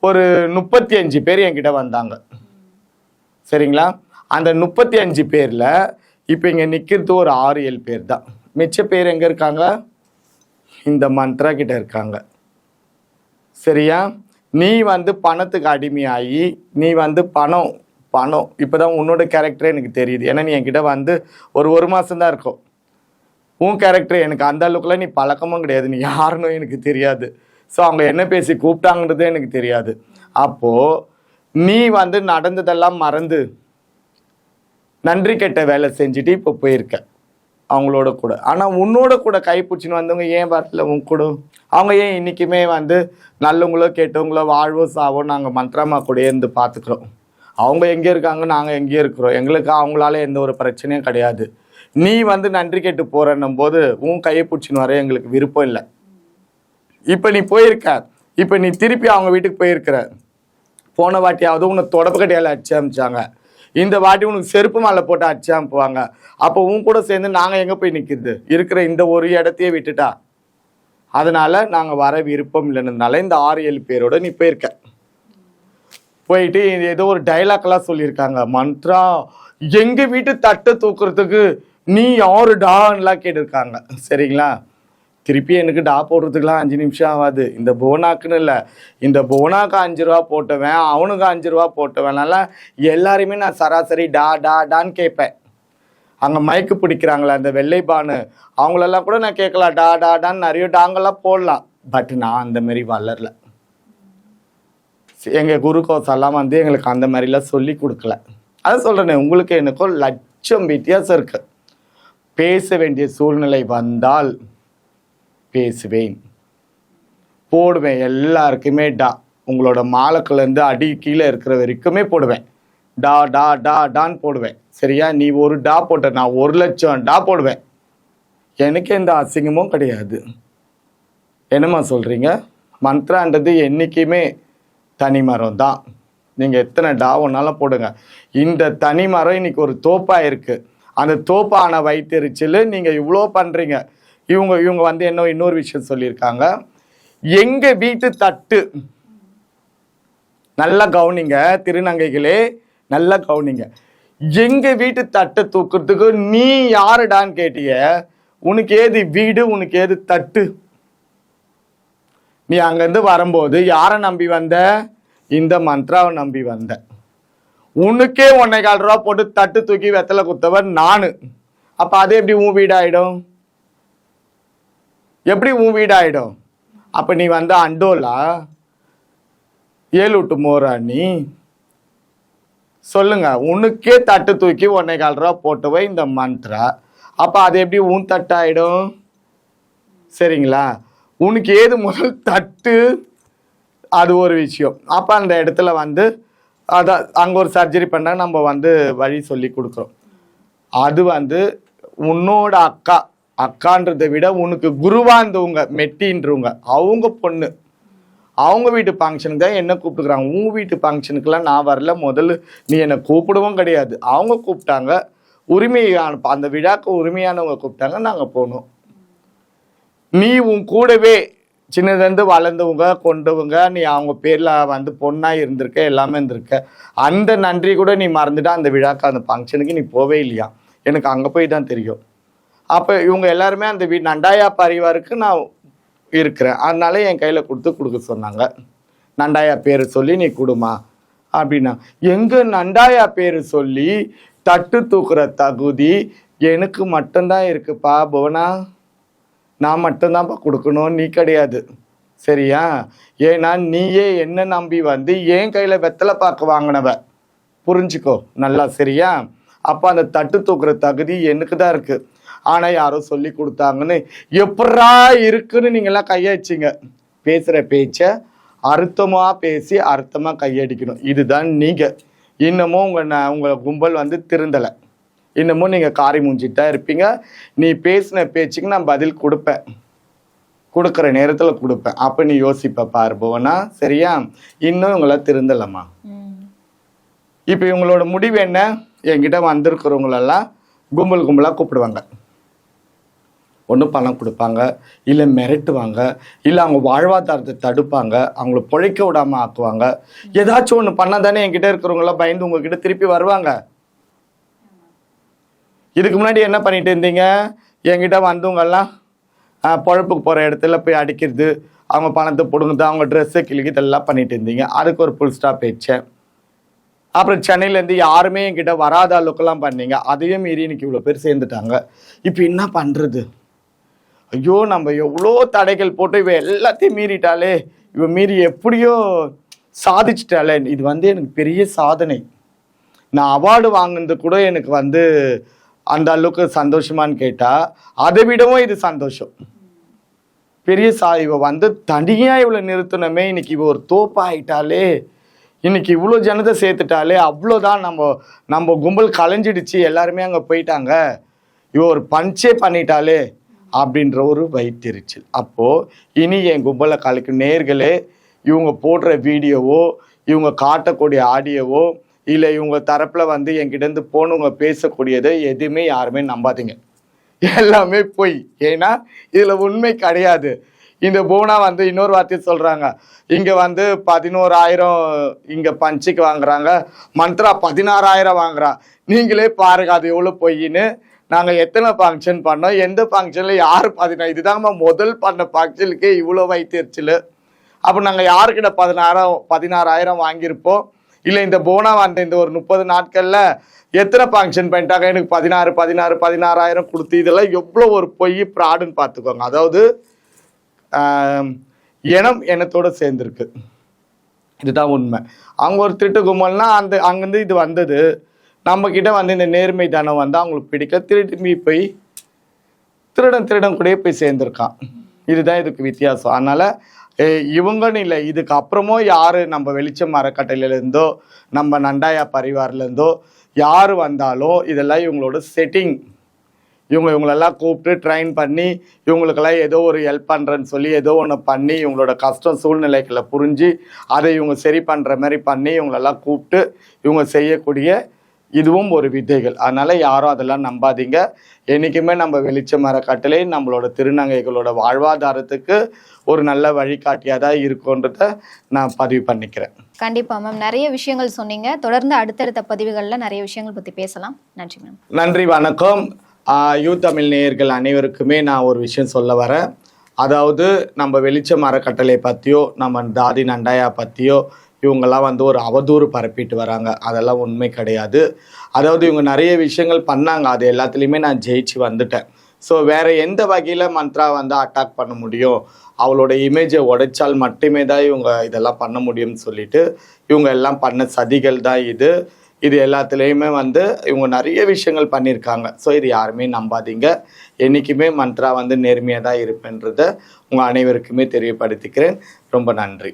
ஒரு 35 பேர் என்கிட்ட வந்தாங்க. சரிங்களா? அந்த 35 பேரில் இப்போ இங்கே நிற்கிறது ஒரு 6-7 பேர் தான். மிச்ச பேர் எங்கே இருக்காங்க? இந்த மந்த்ரா கிட்ட இருக்காங்க. சரியா? நீ வந்து பணத்துக்கு அடிமையாகி நீ வந்து பணம் இப்போ தான் உன்னோட கேரக்டரே எனக்கு தெரியுது. ஏன்னா நீ என்கிட்ட வந்து ஒரு மாதம்தான் இருக்கும். உன் கேரக்டர் எனக்கு அந்த அளவுக்குலாம் நீ பழக்கமும் கிடையாது, நீ யாருன்னு எனக்கு தெரியாது. ஸோ அவங்க என்ன பேசி கூப்பிட்டாங்கன்றதே எனக்கு தெரியாது. அப்போது நீ வந்து நடந்ததெல்லாம் மறந்து நன்றி கெட்ட வேலை செஞ்சுட்டு இப்போ போயிருக்க அவங்களோட கூட. ஆனால் உன்னோட கூட கைப்பிடிச்சின்னு வந்தவங்க ஏன் வரல உன் கூட? அவங்க ஏன் இன்றைக்குமே வந்து நல்லவங்களோ கெட்டவங்களோ வாழ்வோ சாவோ நாங்கள் மந்த்ராமா கூட இருந்து பார்த்துக்குறோம். அவங்க எங்கே இருக்காங்க, நாங்கள் எங்கேயே இருக்கிறோம். எங்களுக்கு அவங்களால எந்த ஒரு பிரச்சனையும் கிடையாது. நீ வந்து நன்றி கெட்டு போகிறன்னும் போது உன் கையை பிடிச்சின்னு வர எங்களுக்கு விருப்பம் இல்லை. இப்போ நீ போயிருக்க, இப்போ நீ திருப்பி அவங்க வீட்டுக்கு போயிருக்கிற. போன வாட்டியாவது உன்னை தொடப்பு கட்டையால் அடிச்சு அமிச்சாங்க. இந்த வாட்டி உனக்கு செருப்பு மாலை போட்டு அடிச்சாம்புவாங்க. அப்போ உன் கூட சேர்ந்து நாங்கள் எங்கே போய் நிற்கிறது? இருக்கிற இந்த ஒரு இடத்தையே விட்டுட்டா. அதனால நாங்கள் வர விருப்பம் இல்லைன்றதுனால இந்த 6-7 பேரோட நீ போயிருக்க. போயிட்டு ஏதோ ஒரு டைலாக்லாம் சொல்லியிருக்காங்க. மந்த்ரா எங்கள் வீட்டு தட்டை தூக்குறதுக்கு நீ யாருடான்லாம் கேட்டிருக்காங்க. சரிங்களா? திருப்பி எனக்கு டா போடுறதுக்குலாம் 5 நிமிஷம் ஆகாது. இந்த போனாக்குன்னு இல்லை, இந்த போனாக்கு 5 ரூபா போட்டவன், அவனுக்கு 5 ரூபா போட்டவனால எல்லாருமே நான் சராசரி டா டா டான்னு கேட்பேன். அங்கே மயக்கு பிடிக்கிறாங்களே அந்த வெள்ளைப்பானு, அவங்களெல்லாம் கூட நான் கேட்கலாம் டா டா டான்னு நிறைய டாங்கெல்லாம் போடலாம். பட் நான் அந்த மாதிரி வளரல. எங்கள் குருக்கோசெல்லாம் வந்து எங்களுக்கு அந்த மாதிரிலாம் சொல்லி கொடுக்கல. அதை சொல்கிறேனே, உங்களுக்கு எனக்கும் லட்சம் வித்தியாசம் இருக்கு. பேச வேண்டிய சூழ்நிலை வந்தால் பேசுவேன், போடுவேன். எல்லாருக்குமே டா, உங்களோட மாலக்குலேருந்து அடி கீழே இருக்கிற வரைக்குமே போடுவேன். டா டா டா டான்னு போடுவேன். சரியா? நீ ஒரு டா போட்ட, நான் 1,00,000 டா போடுவேன். எனக்கு எந்த அசிங்கமும் கிடையாது. என்னம்மா சொல்கிறீங்க? மந்த்ரான்றது என்றைக்குமே தனி மரம் தான். நீங்கள் எத்தனை டா ஒன்றாலும் போடுங்க. இந்த தனி மரம் இன்னைக்கு ஒரு தோப்பாக இருக்குது. அந்த தோப்பான வயிற்றுச்சல் நீங்கள் இவ்வளோ பண்ணுறீங்க. இவங்க வந்து இன்னொரு விஷயம் சொல்லியிருக்காங்க. எங்கள் வீட்டு தட்டு, நல்லா கவனிங்க திருநங்கைகளே, நல்லா கவனிங்க. எங்கள் வீட்டு தட்டை தூக்குறதுக்கு நீ யாருடான்னு கேட்டிய. உனக்கு ஏது வீடு, உனக்கு ஏது தட்டு? நீ அங்கேருந்து வரும்போது யாரை நம்பி வந்த? இந்த மந்த்ராவை நம்பி வந்த. உனக்கே 1,4 ரூபா போட்டு தட்டு தூக்கி வெத்தலை குத்தவர் நான். அப்போ அது எப்படி உன் வீடாயிடும்? எப்படி உன் வீடாயிடும்? அப்போ நீ வந்து அண்டோலா 7 விட்டு மோரா? நீ சொல்லுங்க. உனக்கே தட்டு தூக்கி 1,4 ரூபா போட்டவை இந்த மந்த்ரா. அப்போ அது எப்படி உன் தட்டாயிடும்? சரிங்களா? உனக்கு ஏது முதல் தட்டு? அது ஒரு விஷயம். அப்போ அந்த இடத்துல வந்து அதான் அங்கே ஒரு சர்ஜரி பண்ண நம்ம வந்து வழி சொல்லி கொடுக்குறோம். அது வந்து உன்னோட அக்கான்றதை விட உனக்கு குருவாந்தவங்க மெட்டின்றவங்க, அவங்க பொண்ணு, அவங்க வீட்டு ஃபங்க்ஷனுக்கு தான் என்ன கூப்பிட்டுக்கிறாங்க. உன் வீட்டு ஃபங்க்ஷனுக்கெல்லாம் நான் வரல. முதல்ல நீ என்னை கூப்பிடவும் கிடையாது. அவங்க கூப்பிட்டாங்க, உரிமையான அந்த விழாக்கு உரிமையானவங்க கூப்பிட்டாங்க, நாங்கள் போனோம். நீ உன் கூடவே சின்னதுலேருந்து வளர்ந்தவங்க கொண்டவங்க, நீ அவங்க பேரில் வந்து பொண்ணாக இருந்திருக்க, எல்லாமே இருந்திருக்க. அந்த நன்றி கூட நீ மறந்துட்டா அந்த விழாக்கு அந்த ஃபங்க்ஷனுக்கு நீ போவே இல்லையா? எனக்கு அங்கே போய் தான் தெரியும். அப்போ இவங்க எல்லாருமே அந்த நண்டாயா பரிவாருக்கு நான் இருக்கிறேன், அதனால என் கையில் கொடுக்க சொன்னாங்க. நண்டாயா பேர் சொல்லி நீ கொடுமா அப்படின்னா. எங்கள் நண்டாயா பேர் சொல்லி தட்டு தூக்குற தகுதி எனக்கு மட்டும்தான் இருக்குப்பா புவனா. நான் மட்டும்தான்ப்பா கொடுக்கணும், நீ கிடையாது. சரியா? ஏன்னா நீயே என்ன நம்பி வந்து என் கையில் வெத்தலை பார்க்க வாங்கினவ, புரிஞ்சுக்கோ நல்லா. சரியா? அப்போ அந்த தட்டு தூக்குற தகுதி எனக்கு தான் இருக்குது. ஆனால் யாரோ சொல்லி கொடுத்தாங்கன்னு எப்படா இருக்குன்னு நீங்கள்லாம் கையடிச்சிங்க. பேசுகிற பேச்சை அர்த்தமாக பேசி அர்த்தமாக கையடிக்கணும். இதுதான் நீங்கள். இன்னமும் உங்கள் கும்பல் வந்து திருந்தலை. இன்னமும் நீங்கள் காரி மூஞ்சிட்டு தான் இருப்பீங்க. நீ பேசின பேச்சுக்கு நான் பதில் கொடுப்பேன், கொடுக்குற நேரத்தில் கொடுப்பேன். அப்போ நீ யோசிப்ப பார்ப்போனா. சரியா? இன்னும் இவங்கள திருந்தலம்மா. இப்போ இவங்களோட முடிவு என்ன? என்கிட்ட வந்திருக்கிறவங்களெல்லாம் கும்பலாக கூப்பிடுவாங்க. ஒன்று பணம் கொடுப்பாங்க, இல்லை மிரட்டுவாங்க, இல்லை அவங்க வாழ்வாதாரத்தை தடுப்பாங்க, அவங்கள பிழைக்க விடாமல் ஆக்குவாங்க. ஏதாச்சும் ஒன்று பண்ணால் தானே என்கிட்ட இருக்கிறவங்களாம் பயந்து உங்ககிட்ட திருப்பி வருவாங்க. இதுக்கு முன்னாடி என்ன பண்ணிட்டு இருந்தீங்க? என்கிட்ட வந்தவங்கெல்லாம் பொழப்புக்கு போகிற இடத்துல போய் அடிக்கிறது, அவங்க பணத்தை பிடுங்குது, அவங்க ட்ரெஸ்ஸை கிழிக்கிறது எல்லாம் பண்ணிட்டு இருந்தீங்க. அதுக்கு ஒரு புல் ஸ்டாப் வச்சேன். அப்புறம் சென்னையிலேருந்து யாருமே என்கிட்ட வராத அளவுக்குலாம் பண்ணீங்க. அதையும் மீறி இன்னைக்கு இவ்வளோ பேர் சேர்ந்துட்டாங்க. இப்போ என்ன பண்ணுறது? ஐயோ, நம்ம எவ்வளோ தடைகள் போட்டு இவ எல்லாத்தையும் மீறிட்டாலே, இவ மீறி எப்படியோ சாதிச்சிட்டாலே. இது வந்து எனக்கு பெரிய சாதனை. நான் அவார்டு வாங்கினது கூட எனக்கு வந்து அந்த அளவுக்கு சந்தோஷமானு கேட்டால் அதை விடவும் இது சந்தோஷம். பெரிய இவ வந்து தனியாக இவ்வளோ நிறுத்தணுமே, இன்னைக்கு இவ ஒரு தோப்பாயிட்டாலே, இன்னைக்கு இவ்வளோ ஜனத்தை சேர்த்துட்டாலே, அவ்வளோதான். நம்ம கும்பல் கலைஞ்சிடுச்சு, எல்லாருமே அங்கே போயிட்டாங்க, இவ ஒரு பஞ்சே பண்ணிட்டாலே அப்படின்ற ஒரு வயிற்றெரிச்சல். அப்போது இனி என் கும்பலை கலைக்கும் நேர்களே, இவங்க போடுற வீடியோவோ, இவங்க காட்டக்கூடிய ஆடியோவோ, இல்லை இவங்க தரப்பில் வந்து என்கிட்டேருந்து போனவங்க பேசக்கூடியதை எதுவுமே யாருமே நம்பாதீங்க. எல்லாமே பொய். ஏன்னா இதில் உண்மை கிடையாது. இந்த போனா வந்து இன்னொரு வார்த்தையை சொல்கிறாங்க, இங்கே வந்து 11,000 இங்கே பஞ்சுக்கு வாங்குறாங்க, மந்த்ரா 16,000 வாங்குறா. நீங்களே பாருங்க அது எவ்வளோ பொய்ன்னு. நாங்கள் எத்தனை ஃபங்க்ஷன் பண்ணோம், எந்த ஃபங்க்ஷனில் யார் 14, இதுதாங்க முதல் பண்ண ஃபங்க்ஷனுக்கே இவ்வளோ வைத்திருச்சுல. அப்போ நாங்கள் யாருக்கிட்ட 16,000 வாங்கியிருப்போம். இல்லை இந்த போனா வந்து இந்த ஒரு 30 நாட்களில் எத்தனை ஃபங்க்ஷன் பண்ணிட்டாங்க, எனக்கு 16,000 கொடுத்து, இதெல்லாம் எவ்வளோ ஒரு பொய் ப்ராடுன்னு பார்த்துக்கோங்க. அதாவது எண்ணத்தோடு சேர்ந்துருக்கு. இதுதான் உண்மை. அவங்க ஒரு திருட்டு கும்பல்னா அங்கேருந்து இது வந்தது. நம்மக்கிட்ட வந்து இந்த நேர்மை தானம் வந்து அவங்களுக்கு பிடிக்க திரும்பி போய் திருடன் கூட போய் சேர்ந்துருக்கான். இதுதான் இதுக்கு வித்தியாசம். அதனால் இவங்கன்னு இல்லை, இதுக்கு அப்புறமும் யார் நம்ம வெளிச்சம் அறக்கட்டளையிலேருந்தோ நம்ம நண்டாயா பரிவார்லேருந்தோ யார் வந்தாலும் இதெல்லாம் இவங்களோட செட்டிங். இவங்களெல்லாம் கூப்பிட்டு ட்ரைன் பண்ணி இவங்களுக்கெல்லாம் ஏதோ ஒரு ஹெல்ப் பண்ணுறேன்னு சொல்லி ஏதோ ஒன்று பண்ணி இவங்களோட கஷ்டம் சூழ்நிலைகளை புரிஞ்சு அதை இவங்க சரி பண்ணுற மாதிரி பண்ணி இவங்களெல்லாம் கூப்பிட்டு இவங்க செய்யக்கூடிய இதுவும் ஒரு விதைகள். அதனால் யாரும் அதெல்லாம் நம்பாதீங்க. என்றைக்குமே நம்ம வெளிச்சம் அறக்கட்டளை நம்மளோட திருநங்கைகளோட வாழ்வாதாரத்துக்கு ஒரு நல்ல வழிகாட்டியாக தான் இருக்குன்றத நான் பதிவு பண்ணிக்கிறேன். கண்டிப்பாக மேம், நிறைய விஷயங்கள் சொன்னீங்க. தொடர்ந்து அடுத்தடுத்த பதிவுகளில் நிறைய விஷயங்கள் பற்றி பேசலாம். நன்றி மேம். நன்றி, வணக்கம். தமிழ் நேயர்கள் அனைவருக்குமே நான் ஒரு விஷயம் சொல்ல வரேன். அதாவது நம்ம வெளிச்சம் அறக்கட்டளை பற்றியோ நம்ம தாதி நண்டாயா பற்றியோ இவங்கெல்லாம் வந்து ஒரு அவதூறு பரப்பிட்டு வராங்க. அதெல்லாம் உண்மை கிடையாது. அதாவது இவங்க நிறைய விஷயங்கள் பண்ணாங்க, அது எல்லாத்துலேயுமே நான் ஜெயிச்சு வந்துட்டேன். ஸோ வேறு எந்த வகையில் மந்த்ரா வந்து அட்டாக் பண்ண முடியும், அவளோட இமேஜை உடைச்சால் மட்டுமே தான் இவங்க இதெல்லாம் பண்ண முடியும்னு சொல்லிட்டு இவங்க எல்லாம் பண்ண சதிகள் தான் இது எல்லாத்துலேயுமே வந்து இவங்க நிறைய விஷயங்கள் பண்ணியிருக்காங்க. ஸோ இது யாருமே நம்பாதீங்க. என்றைக்குமே மந்த்ரா வந்து நேர்மையாக தான் இருப்பேன்றதை உங்கள் அனைவருக்குமே தெரியப்படுத்திக்கிறேன். ரொம்ப நன்றி.